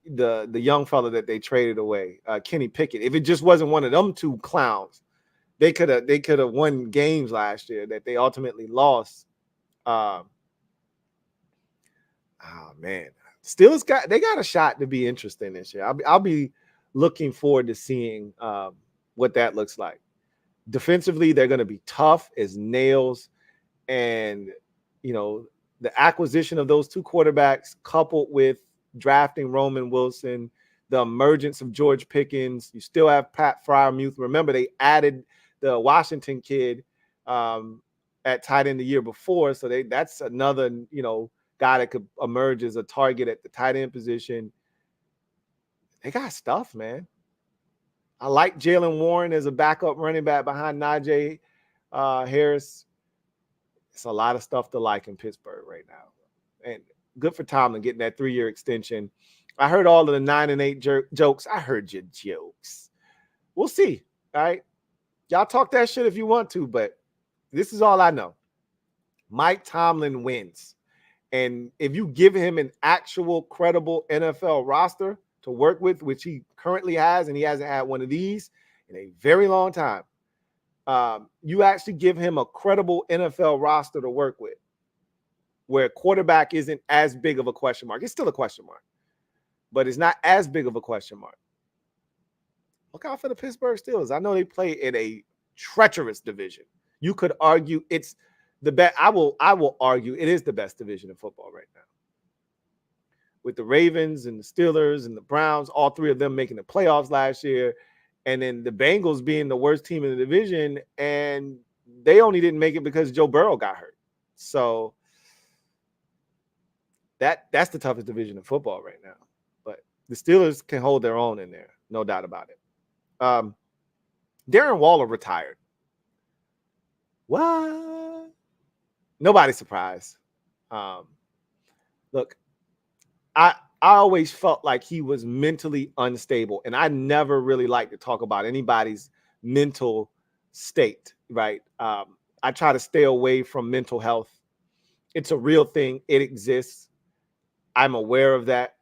the young fella that they traded away, Kenny Pickett. If it just wasn't one of them two clowns, they could have won games last year that they ultimately lost. Oh man, Steelers got a shot to be interesting this year. I'll be looking forward to seeing what that looks like. Defensively, they're going to be tough as nails, and the acquisition of those two quarterbacks, coupled with drafting Roman Wilson, the emergence of George Pickens. You still have Pat Freiermuth. Remember, they added the Washington kid at tight end the year before. So that's another, guy that could emerge as a target at the tight end position. They got stuff, man. I like Jalen Warren as a backup running back behind Najee Harris. It's a lot of stuff to like in Pittsburgh right now. And good for Tomlin getting that 3-year extension. I heard all of the 9 and 8 jokes. I heard your jokes. We'll see. All right. Y'all talk that shit if you want to, but this is all I know. Mike Tomlin wins. And if you give him an actual credible NFL roster to work with, which he currently has, and he hasn't had one of these in a very long time, you actually give him a credible NFL roster to work with, where quarterback isn't as big of a question mark. It's still a question mark, but it's not as big of a question mark. Look out for the Pittsburgh Steelers. I know they play in a treacherous division. You could argue it's the best. I will argue it is the best division in football right now. With the Ravens and the Steelers and the Browns, all three of them making the playoffs last year, and then the Bengals being the worst team in the division, and they only didn't make it because Joe Burrow got hurt. So that's the toughest division in football right now. But the Steelers can hold their own in there, no doubt about it. Darren Waller retired. What? Nobody's surprised. Look, I always felt like he was mentally unstable, and I never really like to talk about anybody's mental state, right? I try to stay away from mental health. It's a real thing. It exists. I'm aware of that.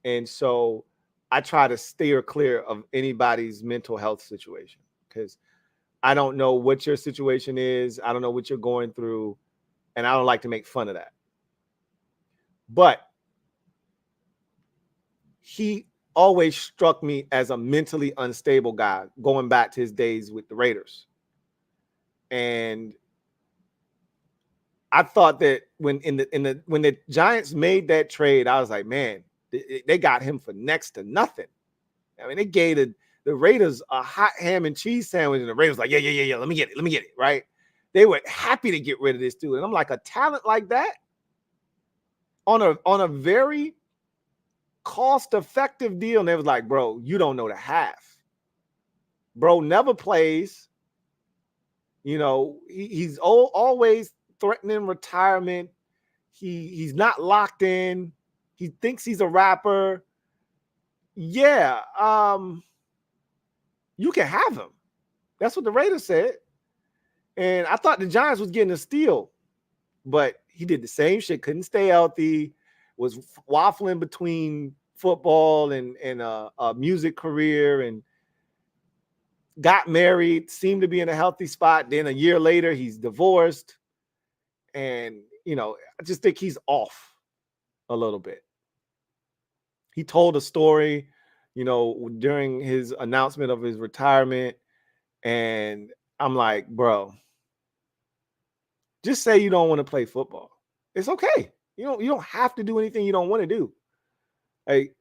And so I try to steer clear of anybody's mental health situation, because I don't know what your situation is. I don't know what you're going through, and I don't like to make fun of that. But he always struck me as a mentally unstable guy, going back to his days with the Raiders. And I thought that when the Giants made that trade, I was like, man, they got him for next to nothing. I mean, they gave the Raiders a hot ham and cheese sandwich, and the Raiders like, yeah, let me get it, right? They were happy to get rid of this dude. And I'm like, a talent like that on a very cost-effective deal, and they was like, bro, you don't know the half. Bro never plays. He's always threatening retirement. He's not locked in. He thinks he's a rapper. Yeah, you can have him. That's what the Raiders said. And I thought the Giants was getting a steal, but he did the same shit. Couldn't stay healthy. Was waffling between football and a music career, and got married. Seemed to be in a healthy spot. Then a year later, he's divorced. And, I just think he's off a little bit. He told a story, during his announcement of his retirement. And I'm like, bro, just say you don't want to play football. It's okay. You don't have to do anything you don't want to do. Like,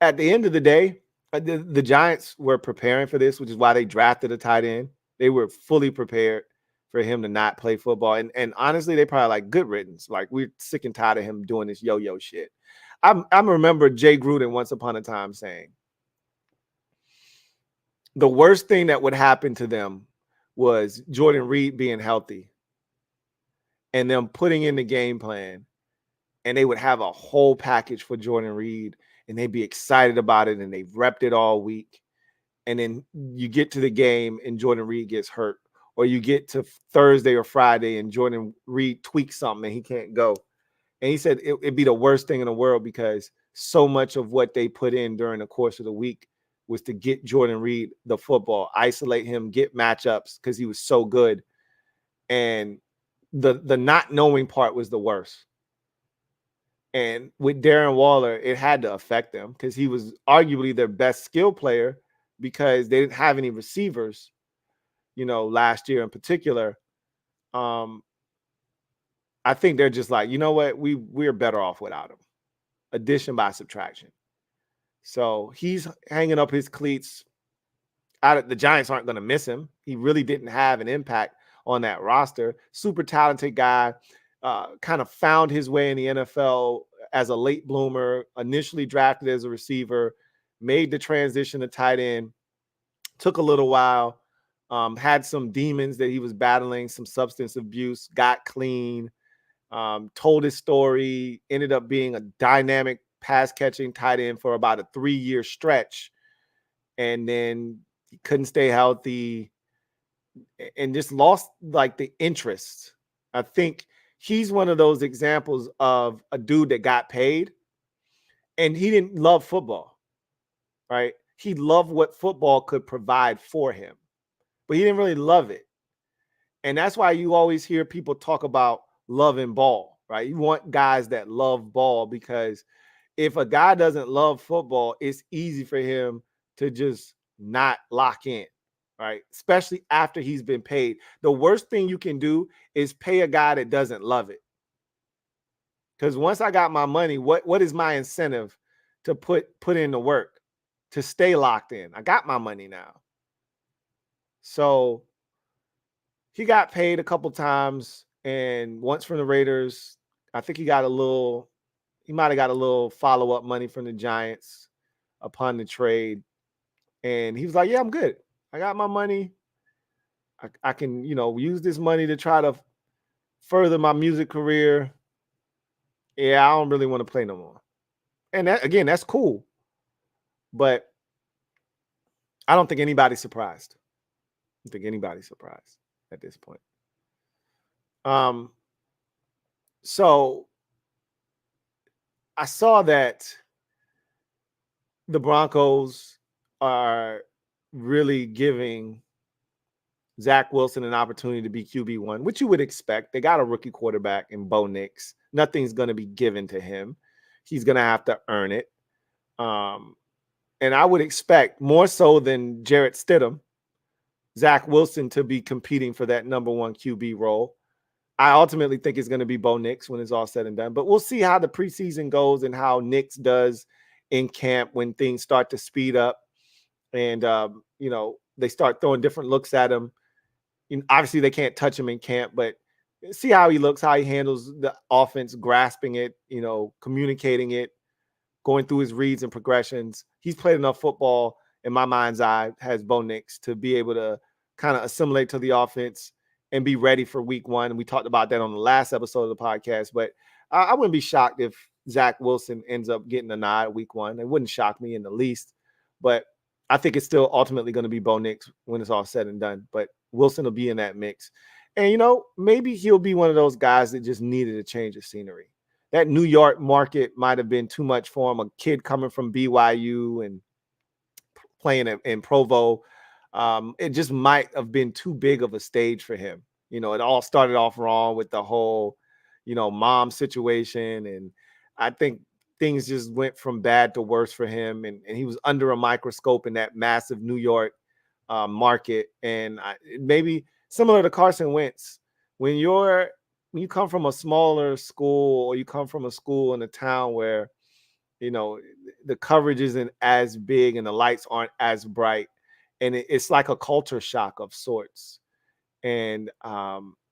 at the end of the day, the Giants were preparing for this, which is why they drafted a tight end. They were fully prepared for him to not play football. And honestly, they probably like, good riddance. Like, we're sick and tired of him doing this yo-yo shit. I remember Jay Gruden once upon a time saying, the worst thing that would happen to them was Jordan Reed being healthy and them putting in the game plan, and they would have a whole package for Jordan Reed, and they'd be excited about it, and they've repped it all week. And then you get to the game and Jordan Reed gets hurt, or you get to Thursday or Friday and Jordan Reed tweaks something and he can't go. And he said it'd be the worst thing in the world, because so much of what they put in during the course of the week was to get Jordan Reed the football, isolate him, get matchups, because he was so good. And the not knowing part was the worst. And with Darren Waller, it had to affect them, because he was arguably their best skill player, because they didn't have any receivers, last year in particular. I think they're just like, you know what, we're better off without him. Addition by subtraction. So he's hanging up his cleats. The Giants aren't going to miss him. He really didn't have an impact on that roster. Super talented guy, kind of found his way in the NFL as a late bloomer, initially drafted as a receiver, made the transition to tight end, took a little while, had some demons that he was battling, some substance abuse, got clean, told his story, ended up being a dynamic pass catching tight end for about a 3-year stretch. And then he couldn't stay healthy and just lost like the interest. I think he's one of those examples of a dude that got paid and he didn't love football, right? He loved what football could provide for him, but he didn't really love it. And that's why you always hear people talk about loving ball, right? You want guys that love ball, because if a guy doesn't love football, it's easy for him to just not lock in, right? Especially after he's been paid. The worst thing you can do is pay a guy that doesn't love it. Because once I got my money, what is my incentive to put in the work to stay locked in? I got my money now. So he got paid a couple times, and once from the Raiders. I think he might have got a little follow-up money from the Giants upon the trade. And he was like, yeah, I'm good. I got my money. I can, use this money to try to further my music career. Yeah, I don't really want to play no more. And that, again, that's cool. But I don't think anybody's surprised. I don't think anybody's surprised at this point. So I saw that the Broncos are really giving Zach Wilson an opportunity to be QB1, which you would expect. They got a rookie quarterback in Bo Nix. Nothing's going to be given to him. He's going to have to earn it. And I would expect, more so than Jarrett Stidham, Zach Wilson to be competing for that number 1 QB role. I ultimately think it's going to be Bo Nix when it's all said and done. But we'll see how the preseason goes and how Nix does in camp when things start to speed up and, they start throwing different looks at him. Obviously, they can't touch him in camp, but see how he looks, how he handles the offense, grasping it, communicating it, going through his reads and progressions. He's played enough football, in my mind's eye, has Bo Nix, to be able to kind of assimilate to the offense and be ready for week 1. And we talked about that on the last episode of the podcast. But I wouldn't be shocked if Zach Wilson ends up getting a nod week 1. It wouldn't shock me in the least. But I think it's still ultimately going to be Bo Nix when it's all said and done. But Wilson will be in that mix. And, maybe he'll be one of those guys that just needed a change of scenery. That New York market might have been too much for him. A kid coming from BYU and playing in Provo. It just might have been too big of a stage for him. It all started off wrong with the whole, mom situation. And I think things just went from bad to worse for him. And he was under a microscope in that massive New York market. And maybe similar to Carson Wentz, when you come from a smaller school, or you come from a school in a town where, the coverage isn't as big and the lights aren't as bright, and it's like a culture shock of sorts. And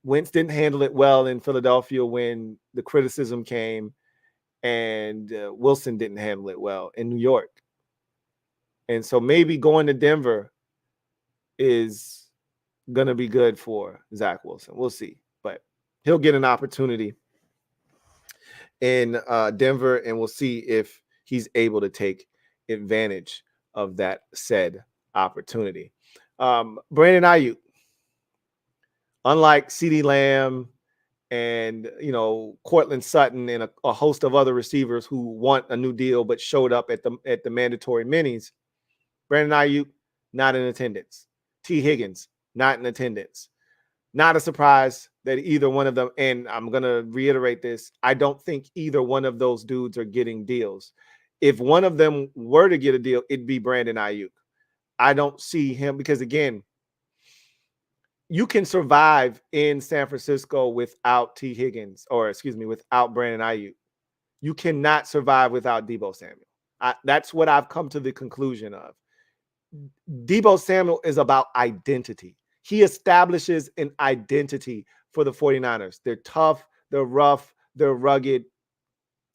Wentz didn't handle it well in Philadelphia when the criticism came, and Wilson didn't handle it well in New York. And so maybe going to Denver is going to be good for Zach Wilson. We'll see. But he'll get an opportunity in Denver, and we'll see if he's able to take advantage of that said opportunity. Brandon Ayuk, unlike CeeDee Lamb and, Cortland Sutton and a host of other receivers who want a new deal but showed up at the mandatory minis, Brandon Ayuk, not in attendance. T. Higgins, not in attendance. Not a surprise that either one of them, and I'm going to reiterate this, I don't think either one of those dudes are getting deals. If one of them were to get a deal, it'd be Brandon Ayuk. I don't see him because, again, you can survive in San Francisco without without Brandon Ayuk. You cannot survive without Deebo Samuel. That's what I've come to the conclusion of. Deebo Samuel is about identity. He establishes an identity for the 49ers. They're tough, they're rough, they're rugged.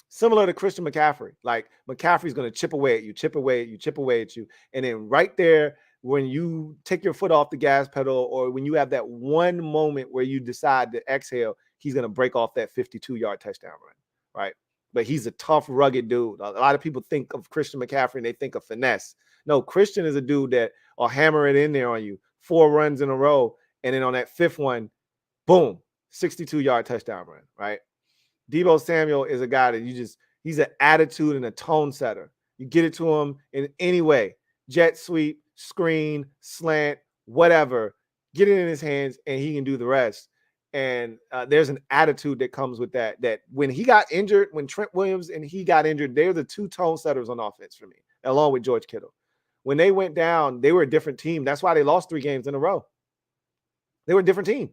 Similar to Christian McCaffrey. Like McCaffrey's going to chip away at you, chip away at you, chip away at you. And then right there, when you take your foot off the gas pedal, or when you have that one moment where you decide to exhale, he's going to break off that 52-yard touchdown run, right? But he's a tough, rugged dude. A lot of people think of Christian McCaffrey and they think of finesse. No, Christian is a dude that will hammer it in there on you, 4 runs in a row, and then on that 5th one, boom, 62-yard touchdown run, right? Deebo Samuel is a guy that he's an attitude and a tone setter. You get it to him in any way, jet sweep, screen, slant, whatever, get it in his hands and he can do the rest. And there's an attitude that comes with that when he got injured, when Trent Williams and he got injured, they're the 2 tone setters on offense for me, along with George Kittle. When they went down, they were a different team. That's why they lost 3 games in a row. They were a different team.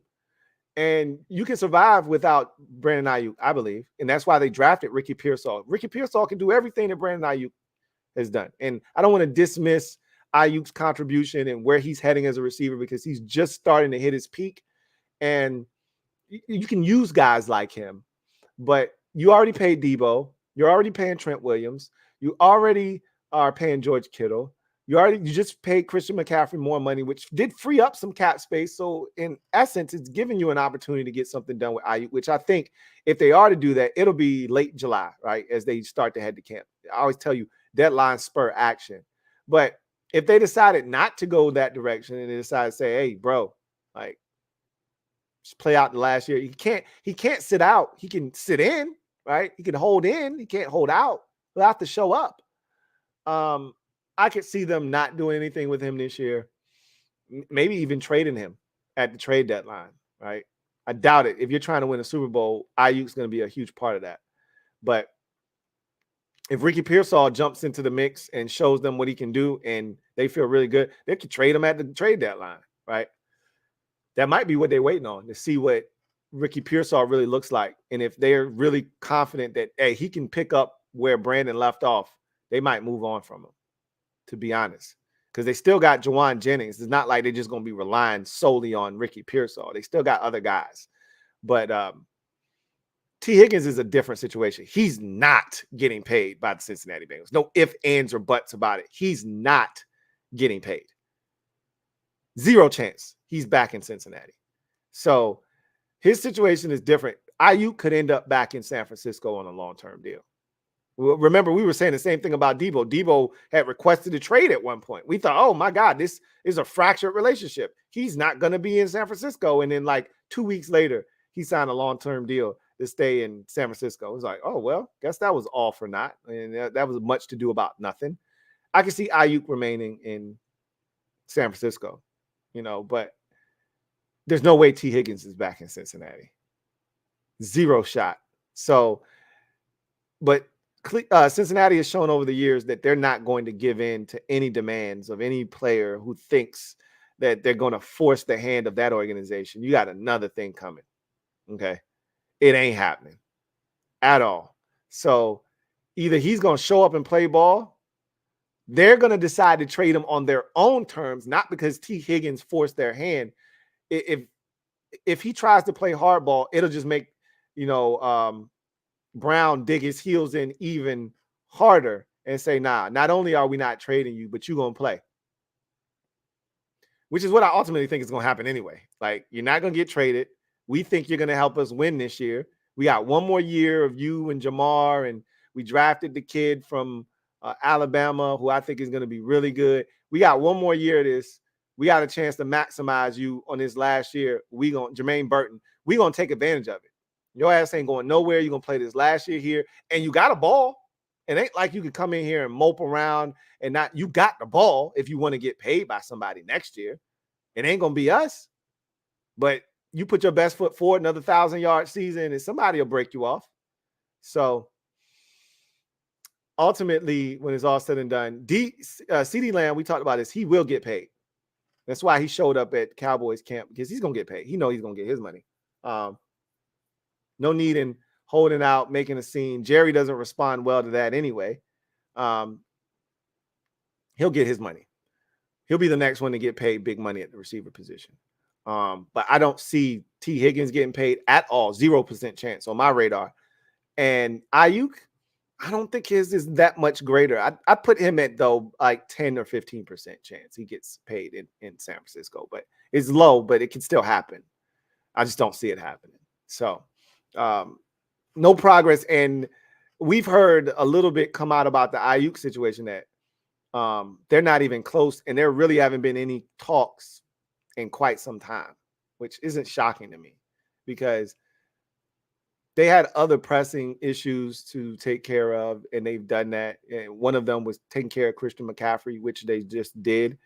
And you can survive without Brandon Ayuk, I believe. And that's why they drafted Ricky Pearsall. Ricky Pearsall can do everything that Brandon Ayuk has done. And I don't want to dismiss Ayuk's contribution and where he's heading as a receiver, because he's just starting to hit his peak. And you can use guys like him. But you already paid Deebo. You're already paying Trent Williams. You already are paying George Kittle. You just paid Christian McCaffrey more money, which did free up some cap space. So in essence, it's giving you an opportunity to get something done with Ayuk, which I think if they are to do that, it'll be late July, right? As they start to head to camp. I always tell you, deadline spur action. But if they decided not to go that direction and they decide to say, hey, bro, like, just play out the last year. He can't sit out. He can sit in, right? He can hold in. He can't hold out. He'll have to show up. I could see them not doing anything with him this year. Maybe even trading him at the trade deadline, right? I doubt it. If you're trying to win a Super Bowl, Ayuk's going to be a huge part of that. But if Ricky Pearsall jumps into the mix and shows them what he can do and they feel really good, they could trade him at the trade deadline, right? That might be what they're waiting on, to see what Ricky Pearsall really looks like. And if they're really confident that, hey, he can pick up where Brandon left off, they might move on from him, to be honest, because they still got Jawan Jennings. It's not like they're just going to be relying solely on Ricky Pearsall. They still got other guys. But T. Higgins is a different situation. He's not getting paid by the Cincinnati Bengals. No ifs, ands, or buts about it. He's not getting paid. 0 chance he's back in Cincinnati. So his situation is different. Ayuk could end up back in San Francisco on a long-term deal. Remember, we were saying the same thing about Deebo. Deebo had requested a trade at one point. We thought, oh, my God, this is a fractured relationship. He's not going to be in San Francisco. And then like 2 weeks later, he signed a long-term deal to stay in San Francisco. It was like, oh, well, guess that was all for naught. And that was much to do about nothing. I can see Ayuk remaining in San Francisco, but there's no way T. Higgins is back in Cincinnati. 0 shot. So, but Cincinnati has shown over the years that they're not going to give in to any demands of any player who thinks that they're going to force the hand of that organization. You got another thing coming. Okay. It ain't happening at all. So either he's going to show up and play ball. They're going to decide to trade him on their own terms, not because T. Higgins forced their hand. If he tries to play hardball, it'll just make, Brown dig his heels in even harder and say, nah, not only are we not trading you, but you're going to play. Which is what I ultimately think is going to happen anyway. Like, you're not going to get traded. We think you're going to help us win this year. We got one more year of you and Jamar, and we drafted the kid from Alabama, who I think is going to be really good. We got one more year of this. We got a chance to maximize you on this last year. Jermaine Burton, we're going to take advantage of it. Your ass ain't going nowhere. You're going to play this last year here, and you got a ball. It ain't like you could come in here and mope around and not. You got the ball if you want to get paid by somebody next year. It ain't going to be us. But you put your best foot forward, another 1,000-yard season, and somebody will break you off. So ultimately, when it's all said and done, CeeDee Lamb, we talked about this, he will get paid. That's why he showed up at Cowboys camp, because he's going to get paid. He knows he's going to get his money. No need in holding out, making a scene. Jerry doesn't respond well to that anyway. he'll get his money. He'll be the next one to get paid big money at the receiver position. But I don't see T. Higgins getting paid at all. 0% chance on my radar. And Ayuk, I don't think his is that much greater. I put him at, though, like 10 or 15% chance he gets paid in San Francisco. But it's low, but it can still happen. I just don't see it happening. So no progress. And we've heard a little bit come out about the Ayuk situation that they're not even close, and there really haven't been any talks in quite some time, which isn't shocking to me because they had other pressing issues to take care of, and they've done that. And one of them was taking care of Christian McCaffrey, which they just did.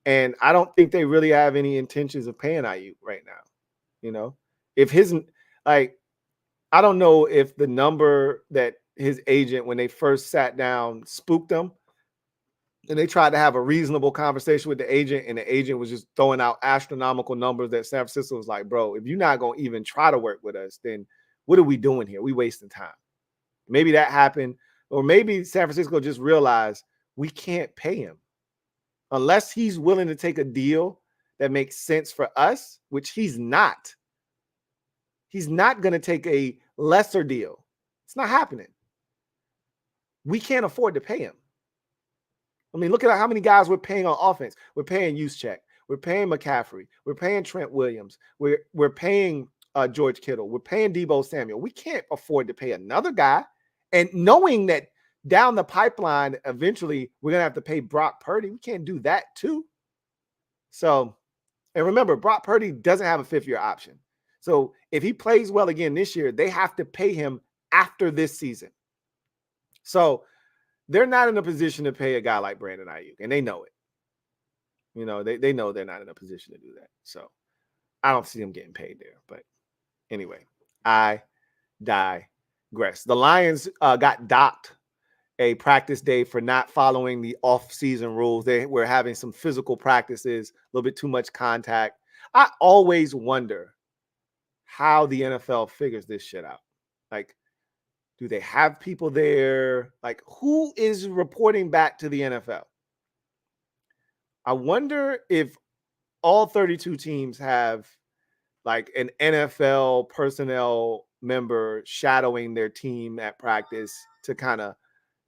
And I don't think they really have any intentions of paying Ayuk right now. You know, if his, like, I don't know if the number that his agent, when they first sat down, spooked them, and they tried to have a reasonable conversation with the agent, and the agent was just throwing out astronomical numbers that San Francisco was like, bro, if you're not going to even try to work with us, then what are we doing here? We wasting time. Maybe that happened, or maybe San Francisco just realized we can't pay him unless he's willing to take a deal that makes sense for us, which he's not. He's not going to take a lesser deal. It's not happening. We can't afford to pay him. I mean, look at how many guys we're paying on offense. We're paying Juszczyk. We're paying McCaffrey. We're paying Trent Williams. We're paying George Kittle. We're paying Deebo Samuel. We can't afford to pay another guy. And knowing that down the pipeline, eventually we're going to have to pay Brock Purdy. We can't do that too. So, and remember, Brock Purdy doesn't have a fifth-year option. So if he plays well again this year, they have to pay him after this season. So they're not in a position to pay a guy like Brandon Ayuk, and they know it. You know, they know they're not in a position to do that. So I don't see them getting paid there. But anyway, I digress. The Lions got docked a practice day for not following the off-season rules. They were having some physical practices, a little bit too much contact. I always wonder how the NFL figures this shit out. Like, do they have people there? Like, who is reporting back to the NFL? I wonder if all 32 teams have like an NFL personnel member shadowing their team at practice to kind of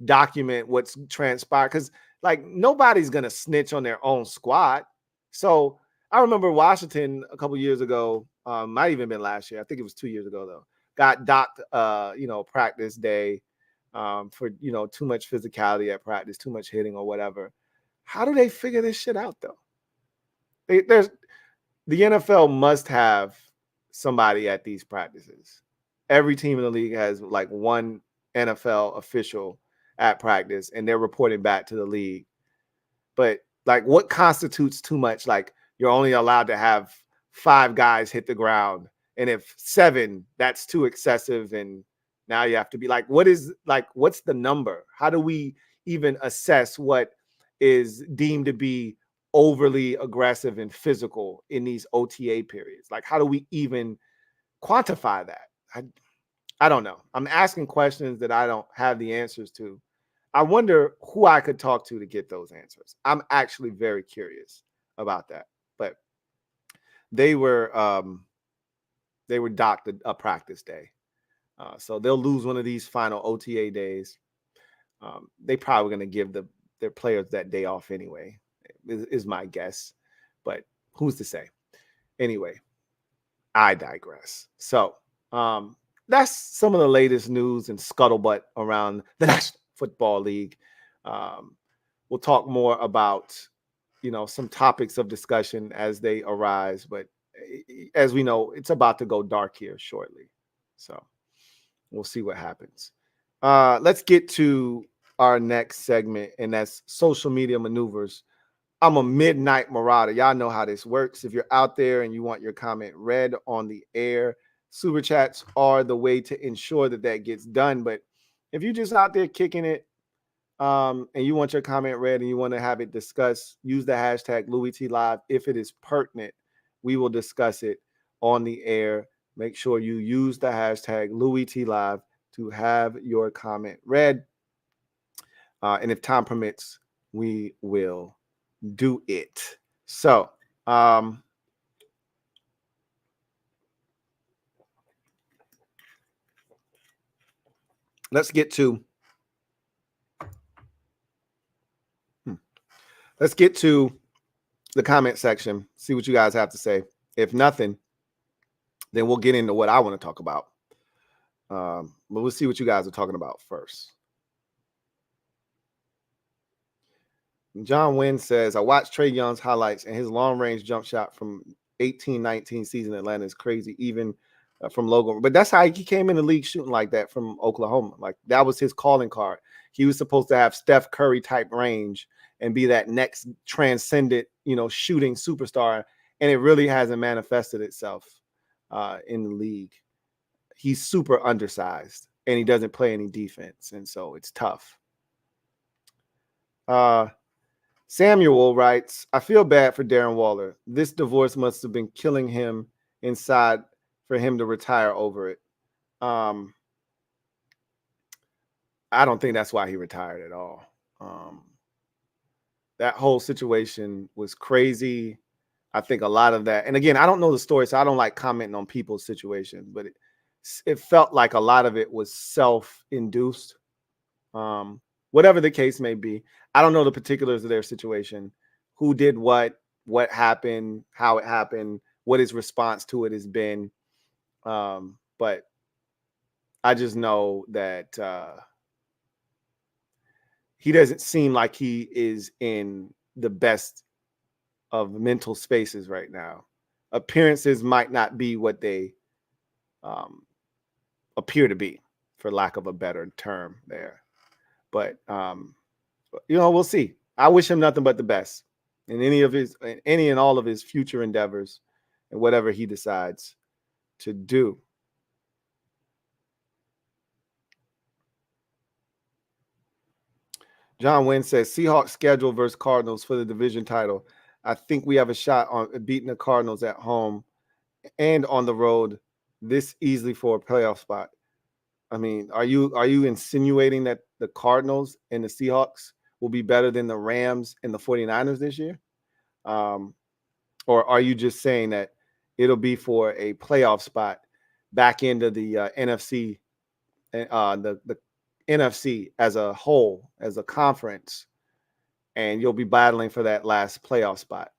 document what's transpired. Because like nobody's going to snitch on their own squad. So I remember Washington a couple years ago, might even been last year. I think it was 2 years ago though. Got docked, practice day for, too much physicality at practice, too much hitting or whatever. How do they figure this shit out though? The NFL must have somebody at these practices. Every team in the league has like one NFL official at practice, and they're reporting back to the league. But like, what constitutes too much? Like, you're only allowed to have 5 guys hit the ground. And if 7, that's too excessive. And now you have to be like, what's the number? How do we even assess what is deemed to be overly aggressive and physical in these OTA periods? Like, how do we even quantify that? I don't know. I'm asking questions that I don't have the answers to. I wonder who I could talk to get those answers. I'm actually very curious about that. But they were docked a practice day. So they'll lose one of these final OTA days. They probably going to give their players that day off anyway, is my guess. But who's to say? Anyway, I digress. So that's some of the latest news and scuttlebutt around the National Football League. We'll talk more about, some topics of discussion as they arise. But as we know, it's about to go dark here shortly. So we'll see what happens. Let's get to our next segment, and that's social media maneuvers. I'm a midnight marauder. Y'all know how this works. If you're out there and you want your comment read on the air, super chats are the way to ensure that gets done. But if you're just out there kicking it, and you want your comment read and you want to have it discussed, use the hashtag LouieTLive. If it is pertinent, we will discuss it on the air. Make sure you use the hashtag LouieTLive to have your comment read. And if time permits, we will do it. So, let's get to the comment section, see what you guys have to say. If nothing, then we'll get into what I want to talk about. But we'll see what you guys are talking about first. John Wynn says, I watched Trae Young's highlights, and his long-range jump shot from 18-19 season in Atlanta is crazy, even from Logan. But that's how he came in the league shooting like that from Oklahoma. Like, that was his calling card. He was supposed to have Steph Curry type range and be that next transcendent, shooting superstar, and it really hasn't manifested itself in the league. He's super undersized, and he doesn't play any defense, and so it's tough. Samuel writes, I feel bad for Darren Waller. This divorce must have been killing him inside for him to retire over it. I don't think that's why he retired at all. That whole situation was crazy. I think a lot of that, and again, I don't know the story, so I don't like commenting on people's situations, but it felt like a lot of it was self-induced. Whatever the case may be. I don't know the particulars of their situation, who did what happened, how it happened, what his response to it has been. But I just know that he doesn't seem like he is in the best of mental spaces right now. Appearances might not be what they appear to be, for lack of a better term there. But we'll see. I wish him nothing but the best in any and all of his future endeavors and whatever he decides to do. John Wynn says, Seahawks schedule versus Cardinals for the division title. I think we have a shot on beating the Cardinals at home and on the road this easily for a playoff spot. I mean, are you insinuating that the Cardinals and the Seahawks will be better than the Rams and the 49ers this year? Or are you just saying that it'll be for a playoff spot back into the NFC, the NFC as a whole, as a conference, and you'll be battling for that last playoff spot?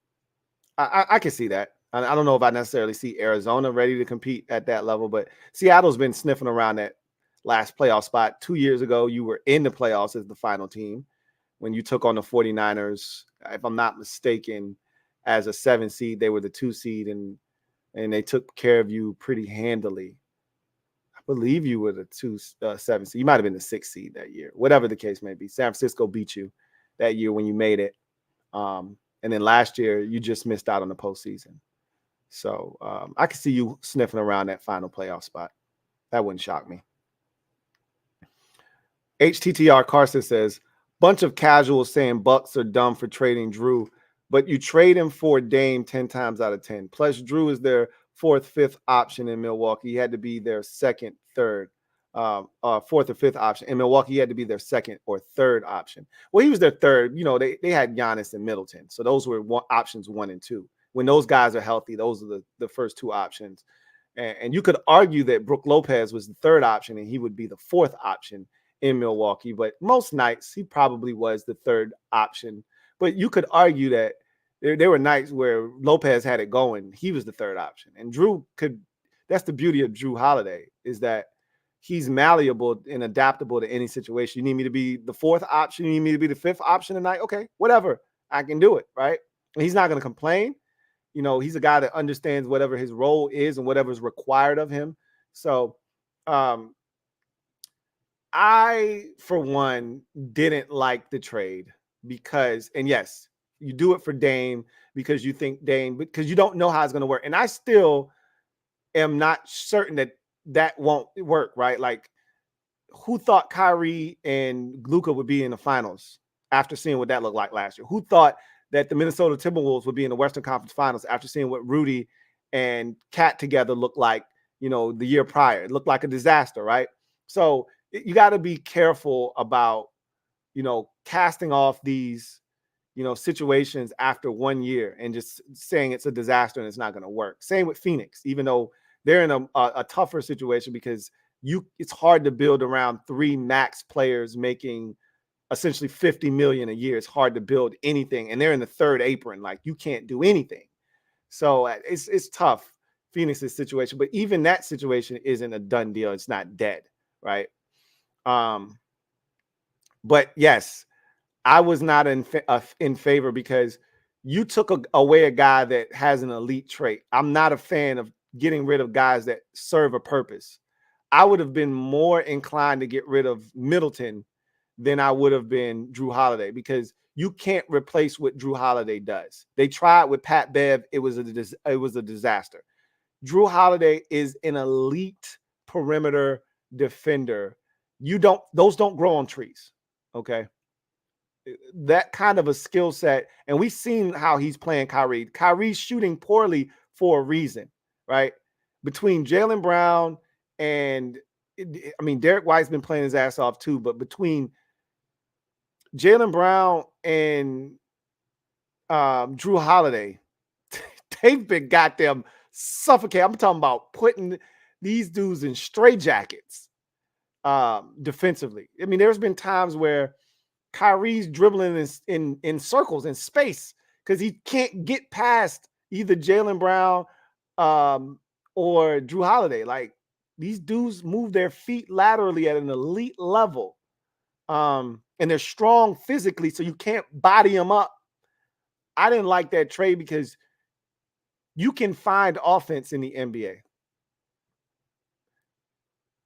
I can see that. I don't know if I necessarily see Arizona ready to compete at that level, but Seattle's been sniffing around that last playoff spot. 2 years ago, you were in the playoffs as the final team when you took on the 49ers. If I'm not mistaken, as a 7 seed, they were the 2 seed, and they took care of you pretty handily. I believe you were the 7 seed. You might have been the 6 seed that year. Whatever the case may be, San Francisco beat you that year when you made it. And then last year, you just missed out on the postseason. So I could see you sniffing around that final playoff spot. That wouldn't shock me. HTTR Carson says, bunch of casuals saying Bucks are dumb for trading Jrue, but you trade him for Dame 10 times out of 10. Plus, Jrue is their 4th, 5th option in Milwaukee. He had to be their 2nd, 3rd, 4th or 5th option. In Milwaukee, he had to be their 2nd or 3rd option. Well, he was their 3rd. They had Giannis and Middleton. So those were options 1 and 2. When those guys are healthy, those are the first 2 options. And you could argue that Brook Lopez was the 3rd option and he would be the 4th option in Milwaukee, but most nights he probably was the 3rd option. But you could argue that there were nights where Lopez had it going. He was the 3rd option. And Jrue that's the beauty of Jrue Holiday, is that he's malleable and adaptable to any situation. You need me to be the 4th option. You need me to be the 5th option tonight. Okay, whatever. I can do it, right? And he's not going to complain. He's a guy that understands whatever his role is and whatever is required of him. So, I, for one, didn't like the trade because, and yes, you do it for Dame because you think because you don't know how it's going to work. And I still am not certain that won't work, right? Like, who thought Kyrie and Luka would be in the finals after seeing what that looked like last year? Who thought that the Minnesota Timberwolves would be in the Western Conference Finals after seeing what Rudy and Cat together looked like, the year prior? It looked like a disaster, right? So you got to be careful about, casting off these, situations after 1 year and just saying it's a disaster and it's not going to work. Same with Phoenix, even though they're in a tougher situation because it's hard to build around 3 max players making essentially 50 million a year. It's hard to build anything, and they're in the third apron. Like, you can't do anything. So it's tough, Phoenix's situation. But even that situation isn't a done deal. It's not dead, right? But yes, I was not in favor because you took away a guy that has an elite trait. I'm not a fan of getting rid of guys that serve a purpose. I would have been more inclined to get rid of Middleton than I would have been Jrue Holiday, because you can't replace what Jrue Holiday does. They tried with Pat Bev. It was a disaster. Jrue Holiday is an elite perimeter defender. Those don't grow on trees. Okay. That kind of a skill set. And we've seen how he's playing Kyrie. Kyrie's shooting poorly for a reason, right? Between Jaylen Brown and, Derek White's been playing his ass off too, but between Jaylen Brown and Jrue Holiday, they've been goddamn suffocating. I'm talking about putting these dudes in straitjackets defensively. There's been times where Kyrie's dribbling in circles in space because he can't get past either Jaylen Brown or Jrue Holiday. Like, these dudes move their feet laterally at an elite level. And they're strong physically, so you can't body them up. I didn't like that trade because you can find offense in the NBA.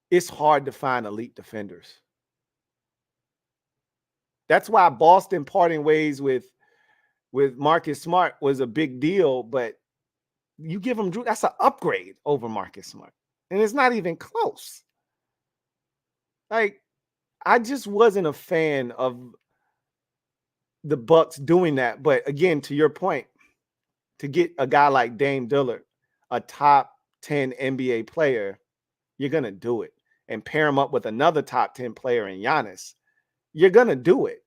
It's hard to find elite defenders. That's why Boston parting ways with Marcus Smart was a big deal, but you give him Jrue, that's an upgrade over Marcus Smart. And it's not even close. Like, I just wasn't a fan of the Bucks doing that. But again, to your point, to get a guy like Dame Lillard, a top 10 NBA player, you're going to do it. And pair him up with another top 10 player in Giannis, you're going to do it.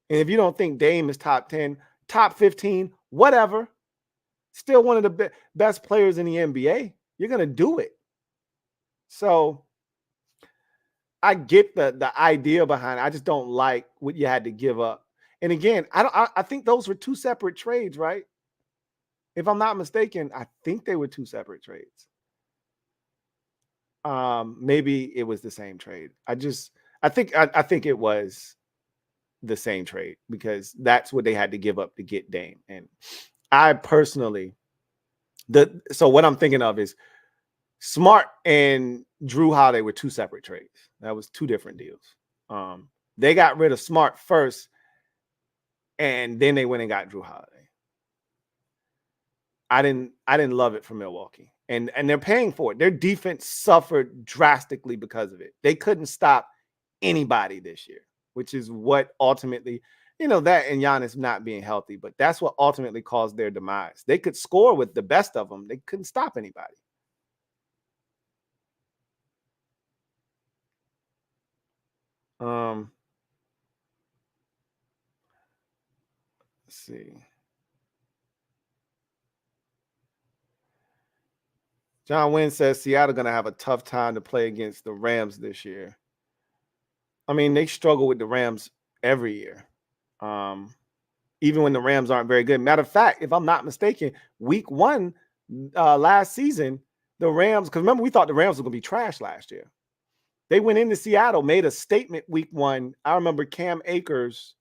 And if you don't think Dame is top 10, top 15, whatever, still one of the best players in the NBA, you're going to do it. So I get the idea behind it. I just don't like what you had to give up. And again, I think those were 2 separate trades, right? If I'm not mistaken, I think they were 2 separate trades. Maybe it was the same trade. I think it was the same trade because that's what they had to give up to get Dame. And I personally, so what I'm thinking of is Smart and Jrue Holiday were 2 separate trades. That was 2 different deals. They got rid of Smart first, and then they went and got Jrue Holiday. I didn't love it for Milwaukee. And they're paying for it. Their defense suffered drastically because of it. They couldn't stop anybody this year, which is what ultimately, that and Giannis not being healthy, but that's what ultimately caused their demise. They could score with the best of them. They couldn't stop anybody. Let's see. John Wynn says Seattle going to have a tough time to play against the Rams this year. They struggle with the Rams every year. Even when the Rams aren't very good. Matter of fact, if I'm not mistaken, week 1 last season, the Rams, because remember, we thought the Rams were going to be trash last year. They went into Seattle, made a statement week 1. I remember Cam Akers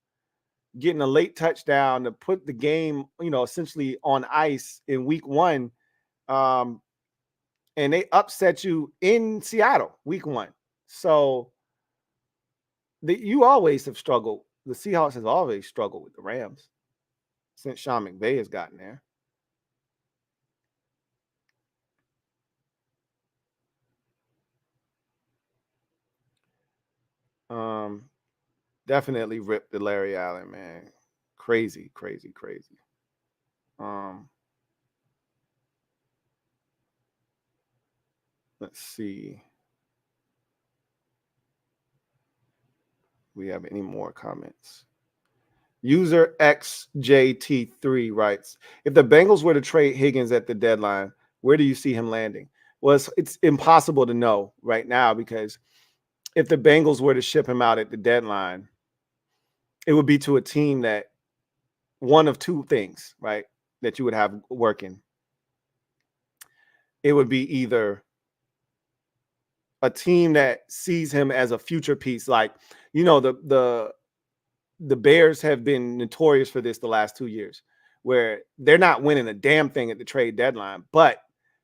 getting a late touchdown to put the game, essentially on ice in week 1. And they upset you in Seattle week 1. So you always have struggled. The Seahawks have always struggled with the Rams since Sean McVay has gotten there. Definitely ripped the Larry Allen, man. Crazy. Let's see. we have any more comments? User XJT3 writes, if the Bengals were to trade Higgins at the deadline, where do you see him landing? Well, it's impossible to know right now, because if the Bengals were to ship him out at the deadline, it would be to a team that one of two things, right, that you would have working. It would be either a team that sees him as a future piece, like, you know, the Bears have been notorious for this the last 2 years, where they're not winning a damn thing at the trade deadline, but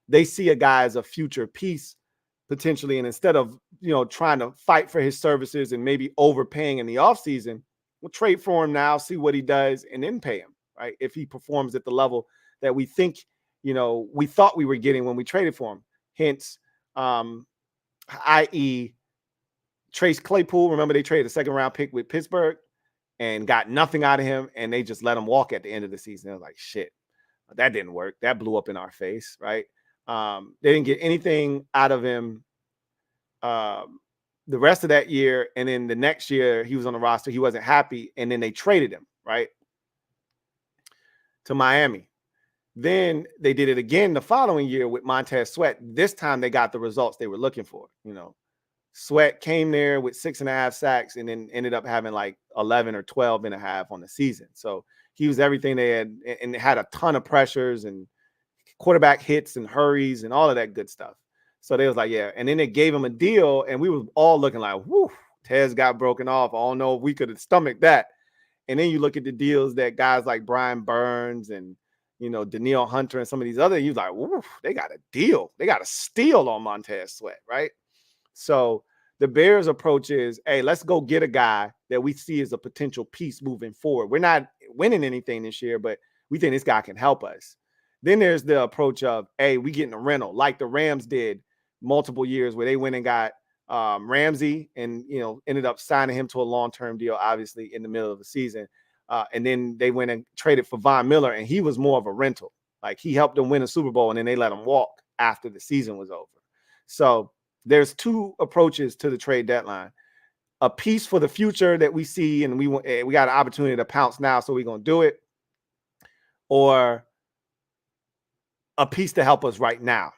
they see a guy as a future piece potentially, and instead of, you know, trying to fight for his services and maybe overpaying in the offseason, we'll trade for him now, see what he does, and then pay him, right? If he performs at the level that we think, you know, we thought we were getting when we traded for him. Hence, i.e. Trace Claypool. Remember, they traded a second-round pick with Pittsburgh and got nothing out of him, and they just let him walk at the end of the season. They was like, shit, that didn't work. That blew up in our face, right? They didn't get anything out of him the rest of that year, and then the next year he was on the roster. He wasn't happy, and then they traded him, right, to Miami. Then they did it again the following year with Montez Sweat. This time they got the results they were looking for. You know, Sweat came there with 6.5 sacks and then ended up having like 11 or 12.5 on the season. So he was everything they had, and had a ton of pressures and quarterback hits and hurries and all of that good stuff. So they was like, yeah. And then they gave him a deal, and we were all looking like, whoo, Tez got broken off. I don't know if we could have stomached that. And then you look at the deals that guys like Brian Burns and, you know, Danielle Hunter and some of these other, you're like, whoo, they got a deal. They got a steal on Montez Sweat, right? So the Bears' approach is, hey, let's go get a guy that we see as a potential piece moving forward. We're not winning anything this year, but we think this guy can help us. Then there's the approach of, hey, we getting a rental, like the Rams did multiple years, where they went and got Ramsey and, you know, ended up signing him to a long-term deal, obviously, in the middle of the season. And then they went and traded for Von Miller, and he was more of a rental. Like, he helped them win a Super Bowl, and then they let him walk after the season was over. So there's two approaches to the trade deadline: a piece for the future that we see, and we got an opportunity to pounce now, so we're going to do it, or a piece to help us right now.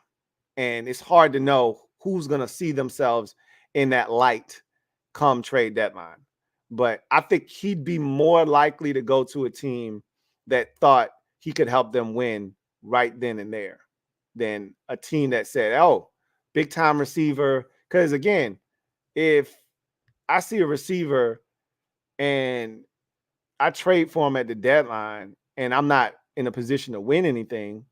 And it's hard to know who's going to see themselves in that light come trade deadline. But I think he'd be more likely to go to a team that thought he could help them win right then and there than a team that said, oh, big time receiver. Because again, if I see a receiver and I trade for him at the deadline and I'm not in a position to win anything,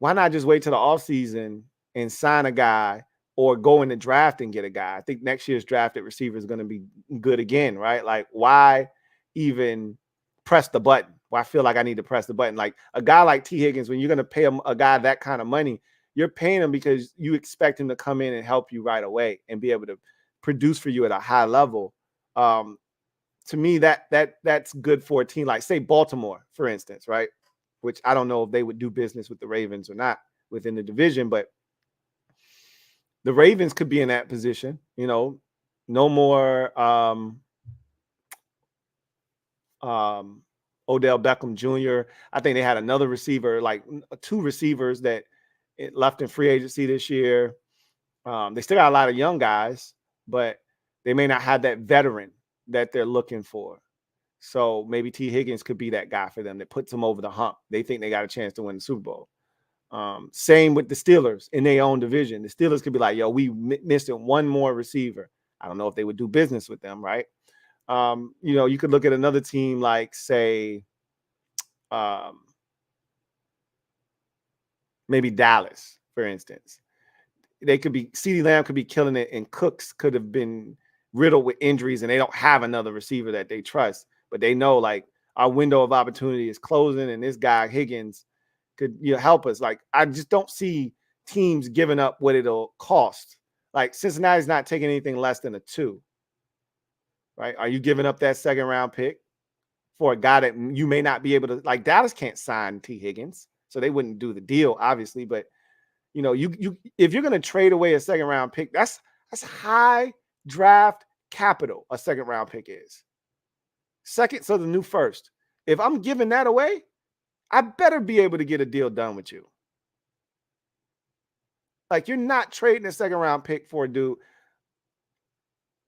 why not just wait till the offseason and sign a guy, or go in the draft and get a guy? I think next year's drafted receiver is going to be good again, right? Like, why even press the button? Well, I feel like I need to press the button. Like a guy like T. Higgins, when you're going to pay him, a guy that kind of money, you're paying him because you expect him to come in and help you right away and be able to produce for you at a high level. To me, that's good for a team like, say, Baltimore, for instance, right? Which I don't know if they would do business with the Ravens or not within the division, but the Ravens could be in that position. You know, no more Odell Beckham Jr. I think they had another receiver, like two receivers that left in free agency this year. They still got a lot of young guys, but they may not have that veteran that they're looking for. So maybe T. Higgins could be that guy for them that puts them over the hump. They think they got a chance to win the Super Bowl. Same with the Steelers in their own division. The Steelers could be like, yo, we missing one more receiver. I don't know if they would do business with them, right? You know, you could look at another team like, say, maybe Dallas, for instance. They could be, CeeDee Lamb could be killing it, and Cooks could have been riddled with injuries, and they don't have another receiver that they trust. But they know, like, our window of opportunity is closing, and this guy Higgins could, you know, help us. Like, I just don't see teams giving up what it'll cost. Like, Cincinnati's not taking anything less than a 2, right? Are you giving up that second-round pick for a guy that you may not be able to? Like, Dallas can't sign T. Higgins, so they wouldn't do the deal, obviously. But, you know, you if you're going to trade away a second-round pick, that's high draft capital a second round pick is. Seconds are the new first. If I'm giving that away, I better be able to get a deal done with you. Like, you're not trading a second round pick for a dude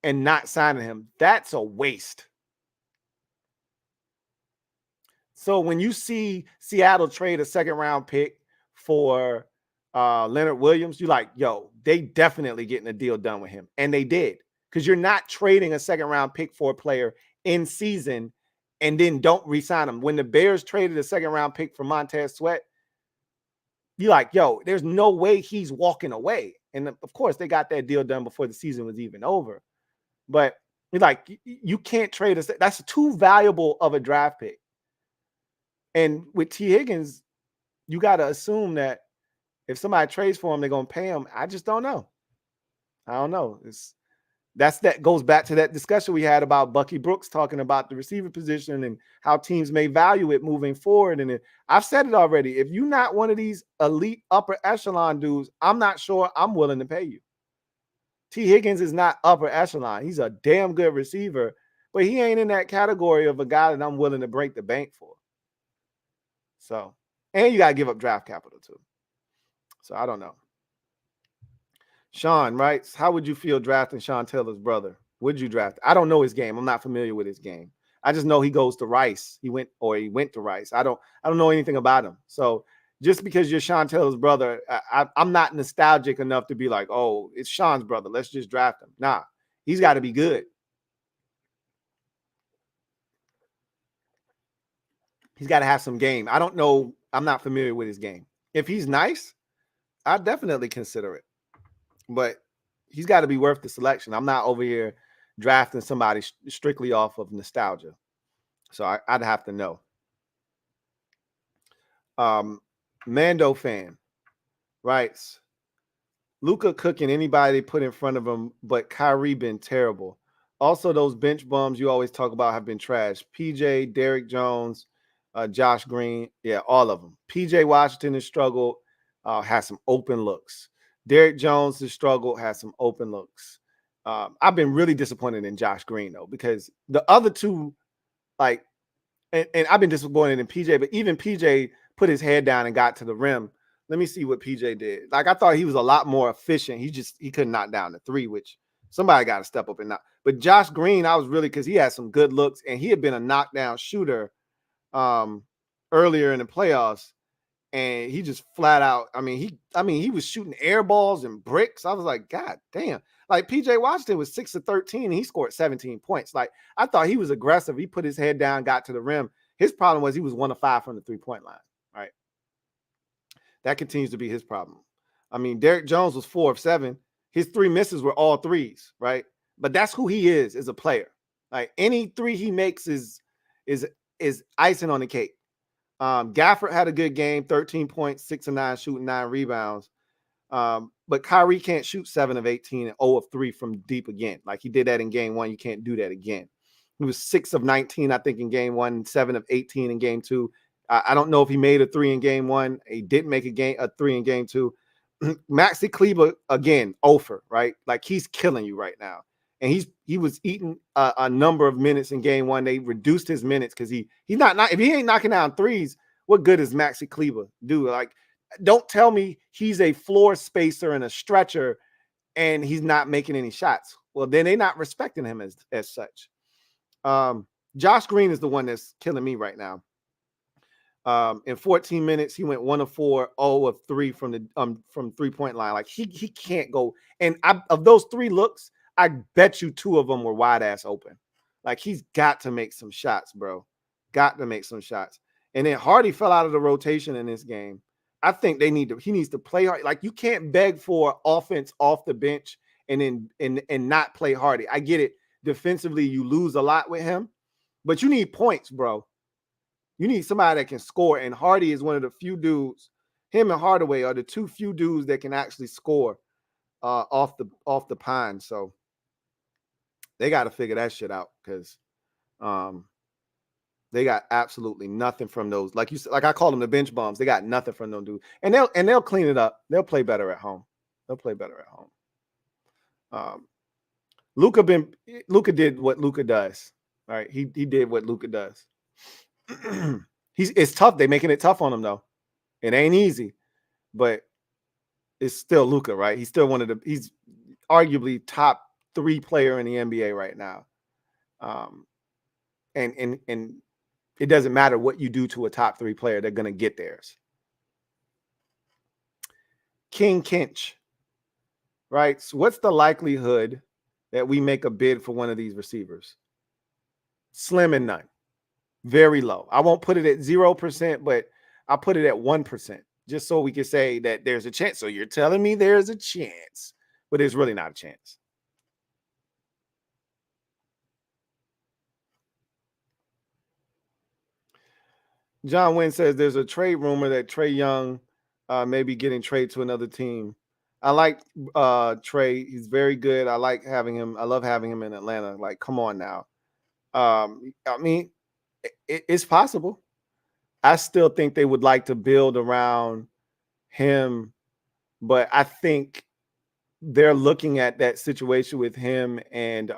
and not signing him. That's a waste. So when you see Seattle trade a second round pick for Leonard Williams, you're like, yo, they definitely getting a deal done with him. And they did. Because you're not trading a second round pick for a player in season and then don't re-sign him. When the Bears traded a second round pick for Montez Sweat, you're like, yo, there's no way he's walking away. And of course, they got that deal done before the season was even over. But you're like, you can't trade us. That's too valuable of a draft pick. And with T. Higgins, you got to assume that if somebody trades for him, they're going to pay him. I just don't know. I don't know. That goes back to that discussion we had about Bucky Brooks talking about the receiver position and how teams may value it moving forward. And I've said it already. If you're not one of these elite upper echelon dudes, I'm not sure I'm willing to pay you. T. Higgins is not upper echelon. He's a damn good receiver, but he ain't in that category of a guy that I'm willing to break the bank for. So, and you got to give up draft capital too. So I don't know. Sean writes, how would you feel drafting Sean Taylor's brother? Would you draft? I don't know his game. I'm not familiar with his game. I just know he goes to Rice. He went to Rice. I don't know anything about him. So just because you're Sean Taylor's brother, I'm not nostalgic enough to be like, oh, it's Sean's brother, let's just draft him. Nah, he's got to be good. He's got to have some game. I don't know. I'm not familiar with his game. If he's nice, I'd definitely consider it. But he's got to be worth the selection. I'm not over here drafting somebody strictly off of nostalgia. So I'd have to know. Mando fan writes, Luka cooking anybody put in front of him, but Kyrie been terrible. Also, those bench bums you always talk about have been trash. PJ, Derrick Jones, Josh Green. Yeah, all of them. PJ Washington has struggled, has some open looks. Derrick Jones has struggled, has some open looks. I've been really disappointed in Josh Green, though, because the other two, like, and I've been disappointed in PJ, but even PJ put his head down and got to the rim. Let me see what PJ did. Like, I thought he was a lot more efficient. He couldn't knock down the three, which somebody got to step up and knock. But Josh Green, I was really, because he had some good looks, and he had been a knockdown shooter earlier in the playoffs. And he just flat out, he was shooting air balls and bricks. I was like, God damn. Like, PJ Washington was 6 of 13 and he scored 17 points. Like, I thought he was aggressive. He put his head down, got to the rim. His problem was he was 1 of 5 from the 3-point line, right? That continues to be his problem. Derrick Jones was 4 of 7. His 3 misses were all threes, right? But that's who he is as a player. Like, any 3 he makes is icing on the cake. Gafford had a good game, 13 points, 6 of 9, shooting 9 rebounds. But Kyrie can't shoot 7 of 18 and 0 of 3 from deep again. Like, he did that in game 1. You can't do that again. He was 6 of 19, I think, in game 1, 7 of 18 in game 2. I don't know if he made a 3 in game 1. He didn't make a 3 in game 2. Maxi Kleber, again, over, right? Like, he's killing you right now. And he was eating a number of minutes in game 1. They reduced his minutes because he's not if he ain't knocking down threes, what good is Maxi Kleber do? Like, don't tell me he's a floor spacer and a stretcher and he's not making any shots. Well, then they're not respecting him as such. Josh Green is the one that's killing me right now. In 14 minutes, he went 1 of 4, 0 of 3 from the 3-point line. Like, he can't go. And of those 3 looks, I bet you 2 of them were wide ass open. Like, he's got to make some shots, bro. Got to make some shots. And then Hardy fell out of the rotation in this game. I think he needs to play hard. Like, you can't beg for offense off the bench and not play Hardy. I get it. Defensively, you lose a lot with him, but you need points, bro. You need somebody that can score. And Hardy is one of the few dudes. Him and Hardaway are the 2 few dudes that can actually score off the pine. So they got to figure that shit out, because they got absolutely nothing from those. Like you said, like I call them the bench bums. They got nothing from them dudes, and they'll clean it up. They'll play better at home. Luka did what Luka does. Right? He did what Luka does. It's tough. They're making it tough on him though. It ain't easy, but it's still Luka, right? He's still he's arguably top 3 player in the NBA right now. And it doesn't matter what you do to a top 3 player, they're gonna get theirs. King Kinch, right? So what's the likelihood that we make a bid for one of these receivers? Slim and none. Very low. I won't put it at 0%, but I'll put it at 1%, just so we can say that there's a chance. So you're telling me there's a chance, but there's really not a chance. John Wynn says there's a trade rumor that Trae Young may be getting traded to another team. I like Trae. He's very good. I like having him. I love having him in Atlanta. Like, come on now. I mean, it's possible. I still think they would like to build around him, but I think they're looking at that situation with him and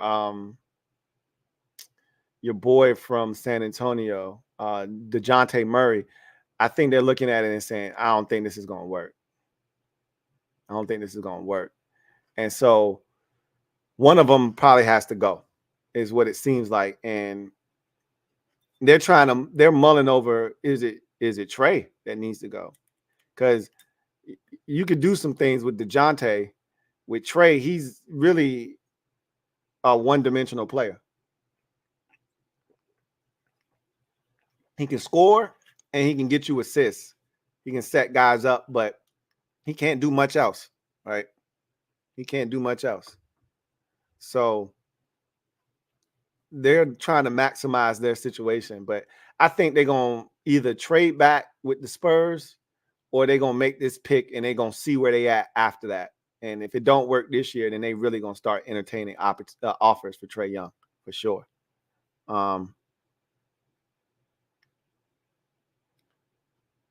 your boy from San Antonio, DeJounte Murray. I think they're looking at it and saying, I don't think this is going to work. I don't think this is going to work. And so one of them probably has to go, is what it seems like. And they're mulling over, is it Trae that needs to go? Because you could do some things with DeJounte. With Trae, he's really a one-dimensional player. He can score and he can get you assists. He can set guys up, but he can't do much else, right? He can't do much else. So they're trying to maximize their situation, but I think they're going to either trade back with the Spurs or they're going to make this pick and they're going to see where they at after that. And if it don't work this year, then they really going to start entertaining offers for Trae Young for sure.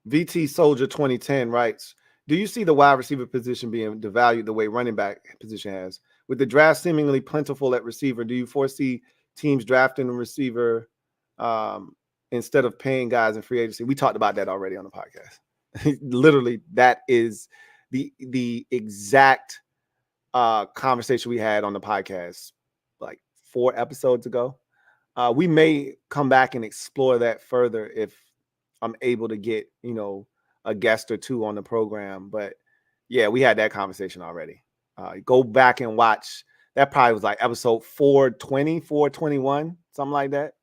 VT Soldier 2010 writes, do you see the wide receiver position being devalued the way running back position has? With the draft seemingly plentiful at receiver, do you foresee teams drafting a receiver instead of paying guys in free agency? We talked about that already on the podcast. Literally, that is the exact conversation we had on the podcast like 4 episodes ago. We may come back and explore that further if I'm able to get, a guest or two on the program. But yeah, we had that conversation already. Go back and watch. That probably was like episode 420, 421, something like that,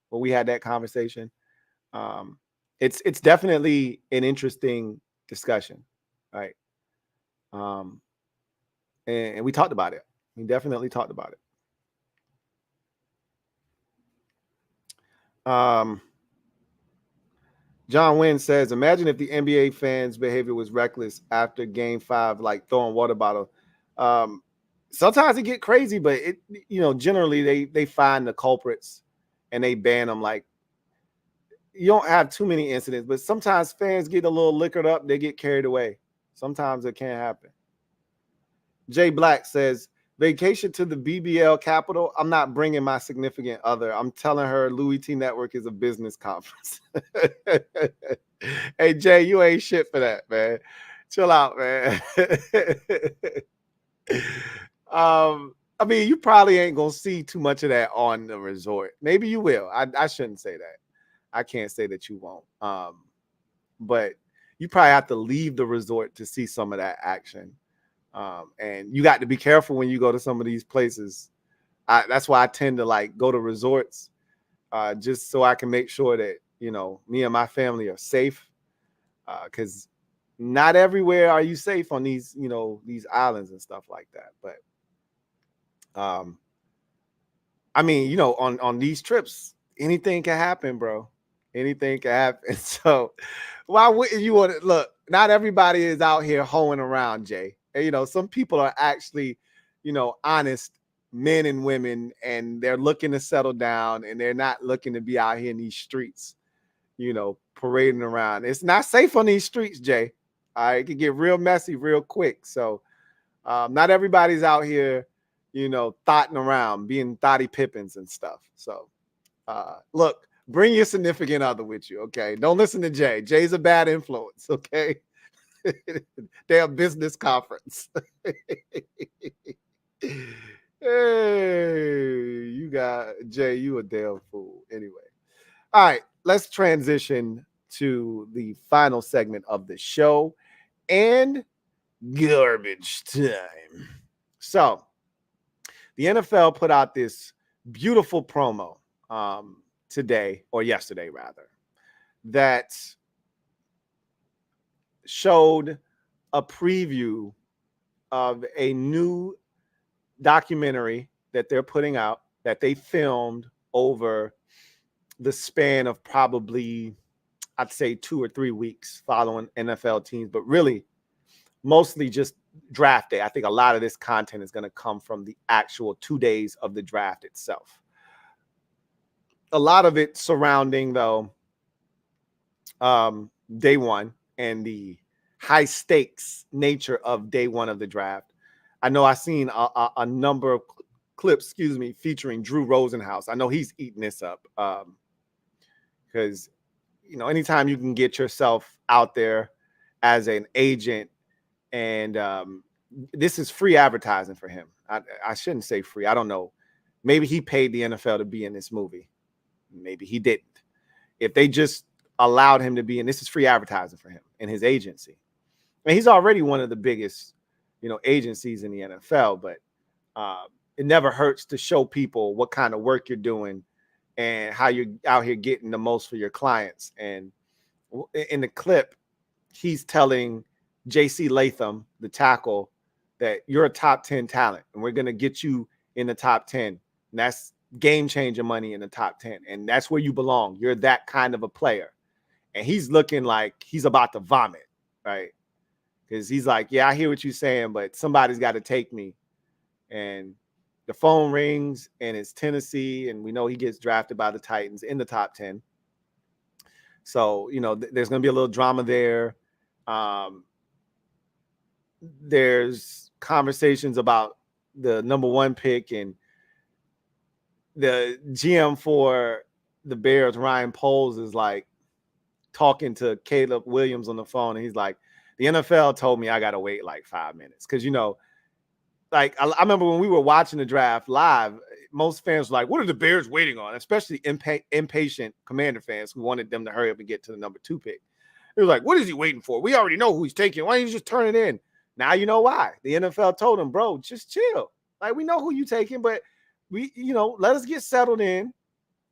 where we had that conversation. It's definitely an interesting discussion, right? And we talked about it. We definitely talked about it. John Wynn says, imagine if the NBA fans' behavior was reckless after Game 5, like throwing water bottle. Sometimes it get crazy, but generally they find the culprits and they ban them. Like, you don't have too many incidents, but sometimes fans get a little liquored up. They get carried away. Sometimes it can't happen. Jay Black says, vacation to the BBL capital. I'm not bringing my significant other. I'm telling her LouieTeeNetwork is a business conference. Hey, Jay, you ain't shit for that, man. Chill out, man. I mean, you probably ain't going to see too much of that on the resort. Maybe you will. I shouldn't say that. I can't say that you won't. But you probably have to leave the resort to see some of that action. And you got to be careful when you go to some of these places. That's why I tend to go to resorts, just so I can make sure that, me and my family are safe. Because not everywhere are you safe on these, these islands and stuff like that. But, I mean, on these trips, anything can happen, bro. Anything can happen. So why wouldn't you want to look? Not everybody is out here hoeing around, Jay. And, some people are actually, honest men and women, and they're looking to settle down, and they're not looking to be out here in these streets, parading around. It's not safe on these streets, Jay. All right, it can get real messy real quick. So not everybody's out here, thotting around, being thotty Pippins and stuff. So, look, bring your significant other with you, okay? Don't listen to Jay. Jay's a bad influence, okay? They're a business conference. Hey, you got Jay, you a damn fool. Anyway. All right, let's transition to the final segment of the show and garbage time. So, the NFL put out this beautiful promo today, or yesterday rather, that showed a preview of a new documentary that they're putting out that they filmed over the span of probably, I'd say, 2 or 3 weeks following NFL teams, but really mostly just draft day. I think a lot of this content is going to come from the actual 2 days of the draft itself. A lot of it surrounding, though, day one and the high stakes nature of day one of the draft. I know I've seen a number of clips, featuring Jrue Rosenhaus. I know he's eating this up because, anytime you can get yourself out there as an agent, and this is free advertising for him. I shouldn't say free. I don't know. Maybe he paid the NFL to be in this movie. Maybe he didn't. If they just allowed him to be in, this is free advertising for him and his agency. And he's already one of the biggest, agencies in the NFL, but it never hurts to show people what kind of work you're doing and how you're out here getting the most for your clients. And in the clip, he's telling J.C. Latham, the tackle, that you're a top 10 talent and we're going to get you in the top 10. And that's game changer money in the top 10. And that's where you belong. You're that kind of a player. And he's looking like he's about to vomit, right? Because he's like, yeah, I hear what you're saying, but somebody's got to take me. And the phone rings and it's Tennessee. And we know he gets drafted by the Titans in the top 10. So, there's going to be a little drama there. There's conversations about the number 1 pick, and the GM for the Bears, Ryan Poles, is like talking to Caleb Williams on the phone. And he's like, the NFL told me I got to wait like 5 minutes. Cause I remember when we were watching the draft live, most fans were like, what are the Bears waiting on? Especially impatient Commander fans who wanted them to hurry up and get to the number 2 pick. It was like, what is he waiting for? We already know who he's taking. Why don't you just turn it in? Now you know why. The NFL told him, bro, just chill. Like, we know who you taking, but let us get settled in.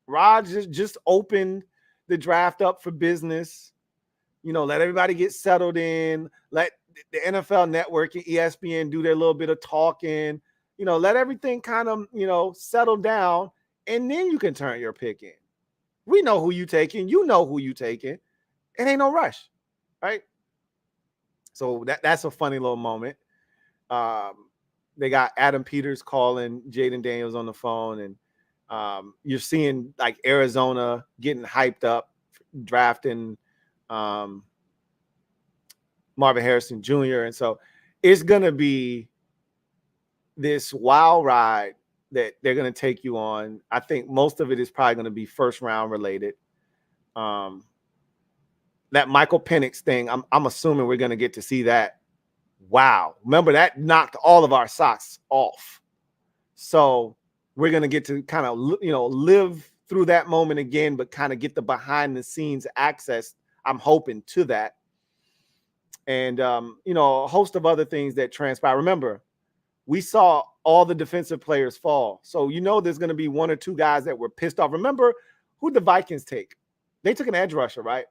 Rod just opened the draft up for business. Let everybody get settled in. Let the NFL Network and ESPN do their little bit of talking. Let everything kind of, settle down, and then you can turn your pick in. We know who you taking. You know who you taking. It ain't no rush, right? So that's a funny little moment. They got Adam Peters calling Jaden Daniels on the phone, and you're seeing like Arizona getting hyped up, drafting Marvin Harrison Jr. And so it's going to be this wild ride that they're going to take you on. I think most of it is probably going to be first round related. That Michael Penix thing, I'm assuming we're going to get to see that. Wow. Remember, that knocked all of our socks off. So we're going to get to kind of, live through that moment again, but kind of get the behind the scenes access, I'm hoping, to that. And, a host of other things that transpire. Remember, we saw all the defensive players fall. So, there's going to be 1 or 2 guys that were pissed off. Remember who the Vikings take? They took an edge rusher, right?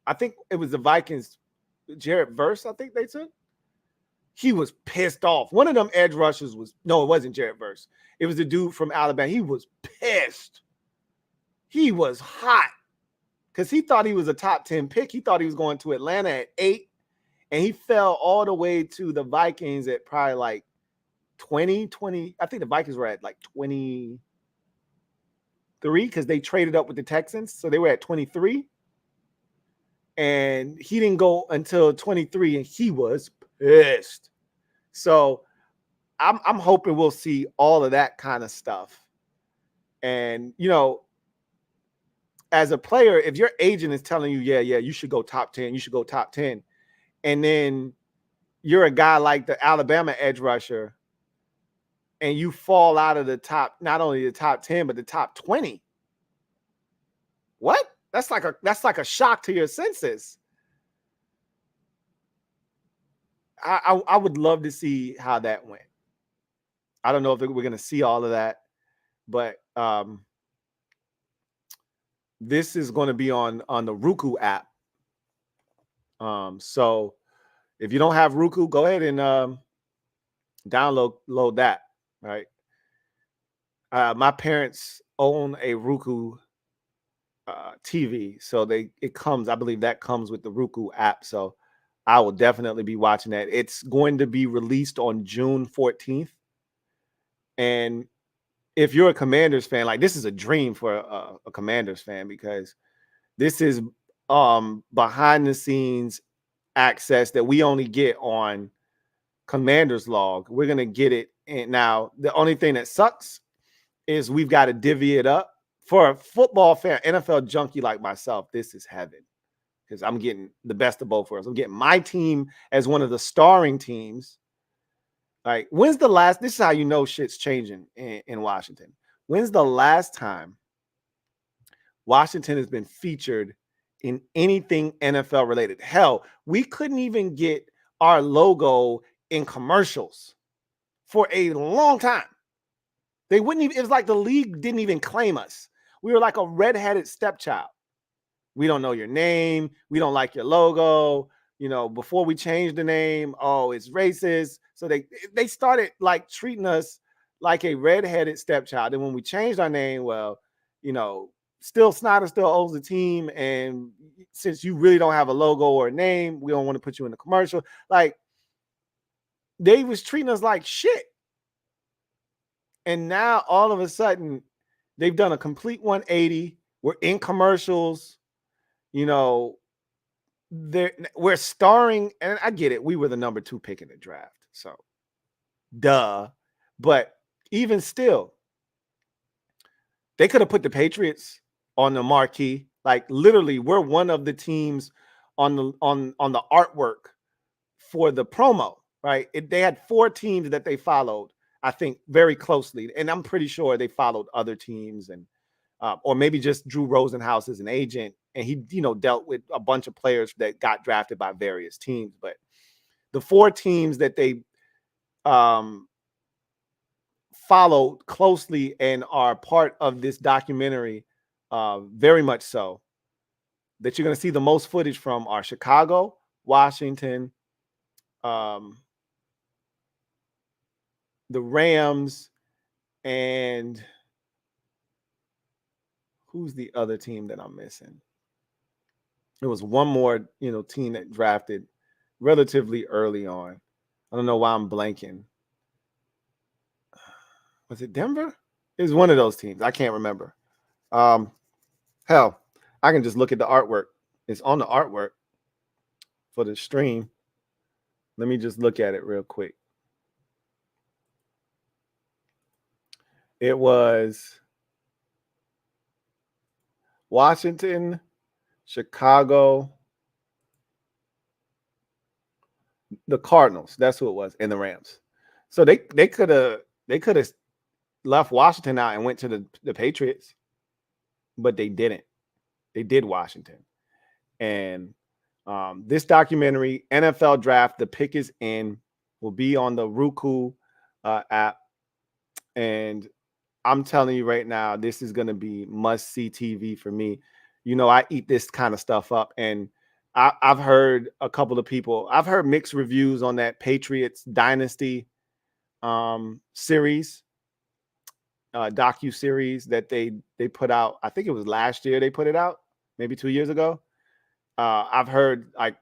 I think it was the Vikings, Jared Verse, I think they took. He was pissed off. One of them edge rushers it wasn't Jared Verse. It was the dude from Alabama. He was pissed. He was hot because he thought he was a top 10 pick. He thought he was going to Atlanta at 8, and he fell all the way to the Vikings at probably like 20. I think the Vikings were at like 23 because they traded up with the Texans. So they were at 23. And he didn't go until 23, and he was pissed. So I'm hoping we'll see all of that kind of stuff. And, as a player, if your agent is telling you, yeah, you should go top 10, you should go top 10, and then you're a guy like the Alabama edge rusher and you fall out of the top, not only the top 10, but the top 20. What? That's like a shock to your senses. I would love to see how that went. I don't know if we're going to see all of that, but this is going to be on the Roku app. So if you don't have Roku, go ahead and download that. Right. My parents own a Roku TV, so I believe that comes with the Roku app. So I will definitely be watching that. It's going to be released on June 14th. And if you're a Commanders fan, like, this is a dream for a Commanders fan, because this is behind the scenes access that we only get on Commanders Log. We're going to get it. And now the only thing that sucks is we've got to divvy it up. For a football fan, NFL junkie like myself, this is heaven, because I'm getting the best of both worlds. I'm getting my team as one of the starring teams. Like, this is how you know shit's changing in Washington. When's the last time Washington has been featured in anything NFL related? Hell, we couldn't even get our logo in commercials for a long time. They wouldn't even, it was like the league didn't even claim us. We were like a redheaded stepchild. We don't know your name. We don't like your logo. Before we changed the name, it's racist. So they started like treating us like a redheaded stepchild. And when we changed our name, still Snyder still owns the team. And since you really don't have a logo or a name, we don't want to put you in the commercial. Like, they was treating us like shit. And now all of a sudden, they've done a complete 180. We're in commercials. We're starring, and I get it. We were the number 2 pick in the draft. So, duh. But even still, they could have put the Patriots on the marquee. Like, literally, we're one of the teams on the artwork for the promo, right? They had 4 teams that they followed, I think, very closely. And I'm pretty sure they followed other teams, and or maybe just Drew Rosenhaus as an agent. And he, dealt with a bunch of players that got drafted by various teams. But the 4 teams that they followed closely and are part of this documentary, very much so, that you're going to see the most footage from are Chicago, Washington, the Rams, and who's the other team that I'm missing? There was one more, team that drafted relatively early on. I don't know why I'm blanking. Was it Denver? It was one of those teams. I can't remember. Hell, I can just look at the artwork. It's on the artwork for the stream. Let me just look at it real quick. It was Washington, Chicago, the Cardinals. That's who it was, and the Rams. So they could have left Washington out and went to the Patriots, but they didn't. They did Washington. And this documentary, NFL Draft, the pick is in, will be on the Roku app. And I'm telling you right now, this is going to be must-see TV for me. I eat this kind of stuff up. And I've heard a couple of people, I've heard mixed reviews on that Patriots Dynasty series, docu-series that they put out. I think it was last year they put it out, maybe 2 years ago. I've heard like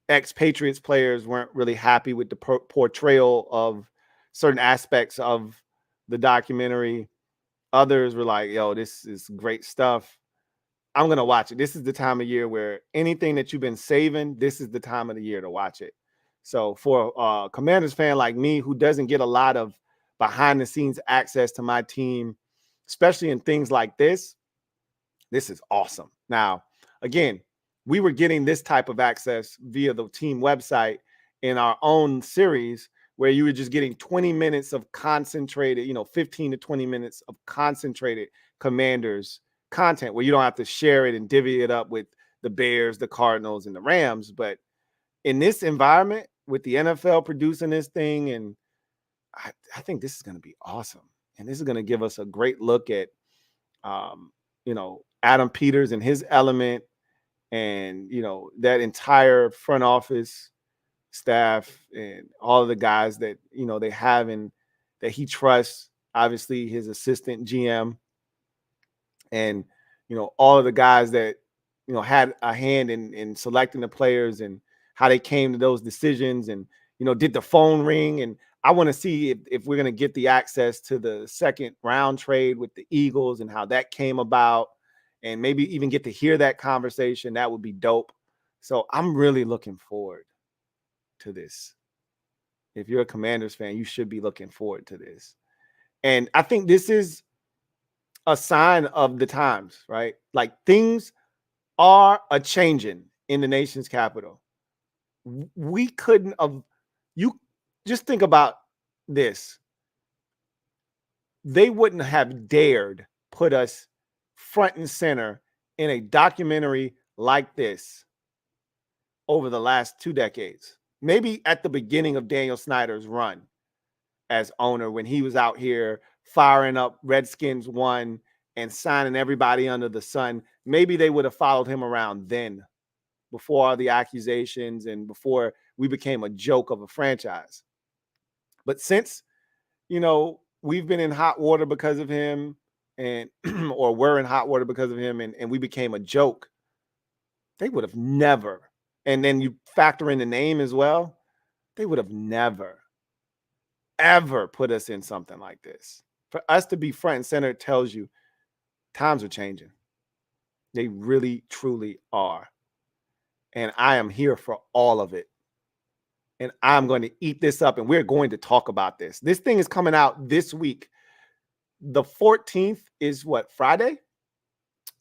ex-Patriots players weren't really happy with the portrayal of certain aspects of the documentary. Others were like, yo, this is great stuff. I'm going to watch it. This is the time of year where anything that you've been saving, this is the time of the year to watch it. So for a Commanders fan like me who doesn't get a lot of behind the scenes access to my team, especially in things like this is awesome. Now, again, we were getting this type of access via the team website in our own series where you were just getting 20 minutes of concentrated, 15 to 20 minutes of concentrated Commanders content where you don't have to share it and divvy it up with the Bears, the Cardinals, and the Rams. But in this environment with the NFL producing this thing, and I think this is going to be awesome. And this is going to give us a great look at, Adam Peters and his element and, that entire front office staff and all of the guys that, they have and that he trusts, obviously his assistant GM and, all of the guys that, had a hand in selecting the players and how they came to those decisions and, did the phone ring. And I want to see if we're going to get the access to the second round trade with the Eagles and how that came about and maybe even get to hear that conversation. That would be dope. So I'm really looking forward to this. If you're a Commanders fan, you should be looking forward to this. And I think this is a sign of the times, right? Like things are a-changing in the nation's capital. We couldn't have, you just think about this. They wouldn't have dared put us front and center in a documentary like this over the last 2 decades. Maybe at the beginning of Daniel Snyder's run as owner when he was out here firing up Redskins 1 and signing everybody under the sun. Maybe they would have followed him around then before all the accusations and before we became a joke of a franchise. But since, we've been in hot water because of him and or we're in hot water because of him and we became a joke, they would have never. And then you factor in the name as well. They would have never, ever put us in something like this. For us to be front and center tells you times are changing. They really, truly are. And I am here for all of it. And I'm going to eat this up and we're going to talk about this. This thing is coming out this week. The 14th is what, Friday?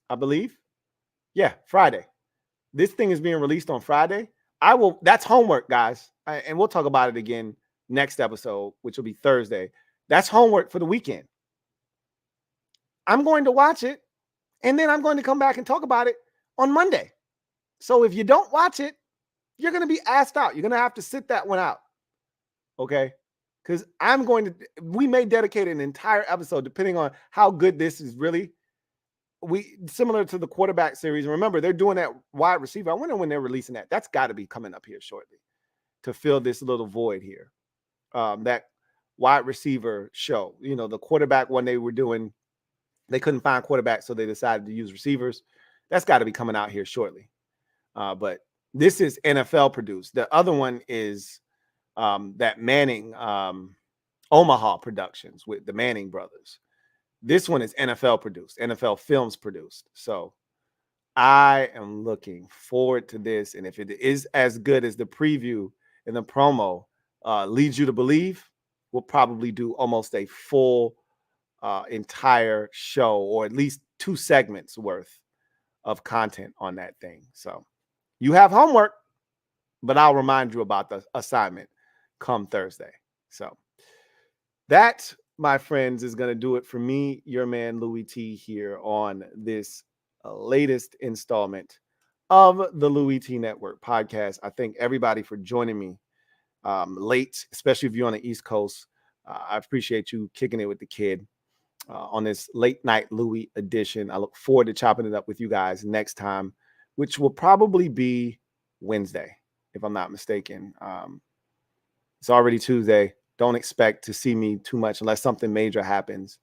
I believe. Yeah, Friday. This thing is being released on Friday. That's homework, guys. And we'll talk about it again next episode, which will be Thursday. That's homework for the weekend. I'm going to watch it and then I'm going to come back and talk about it on Monday. So if you don't watch it, you're going to be asked out. You're going to have to sit that one out. Okay? Because we may dedicate an entire episode, depending on how good this is really. Similar to the quarterback series. Remember, they're doing that wide receiver. I wonder when they're releasing that. That's got to be coming up here shortly to fill this little void here. That wide receiver show. The quarterback one they were doing, they couldn't find quarterbacks, so they decided to use receivers. That's got to be coming out here shortly. But this is NFL produced. The other one is that Manning Omaha Productions with the Manning brothers. This one is NFL produced, NFL Films produced. So I am looking forward to this. And if it is as good as the preview and the promo leads you to believe, we'll probably do almost a full entire show or at least 2 segments worth of content on that thing. So you have homework, but I'll remind you about the assignment come Thursday. So that, my friends, is going to do it for me, your man Louie T, here on this latest installment of the Louie T Network podcast. I thank everybody for joining me late, especially if you're on the East Coast. I appreciate you kicking it with the kid on this late night Louie edition. I look forward to chopping it up with you guys next time, which will probably be Wednesday, if I'm not mistaken. It's already Tuesday. Don't expect to see me too much unless something major happens.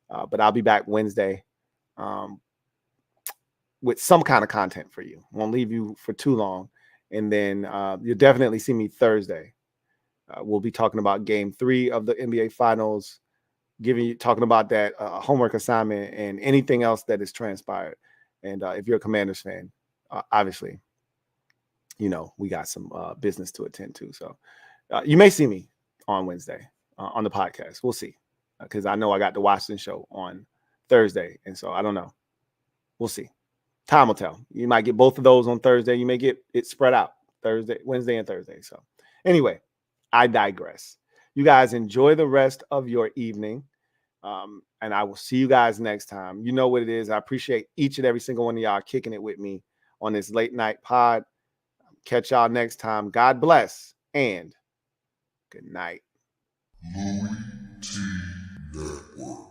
But I'll be back Wednesday with some kind of content for you. Won't leave you for too long. And then you'll definitely see me Thursday. We'll be talking about Game 3 of the NBA Finals, talking about that homework assignment and anything else that is transpired. And if you're a Commanders fan, obviously, we got some business to attend to. So you may see me on Wednesday on the podcast. We'll see, because I know I got the Washington show on Thursday, and so I don't know. We'll see. Time will tell. You might get both of those on Thursday. You may get it spread out Wednesday and Thursday. So anyway, I digress. You guys enjoy the rest of your evening. And I will see you guys next time. You know what it is. I appreciate each and every single one of y'all kicking it with me on this late night pod. Catch y'all next time. God bless and good night. LouieTeeNetwork.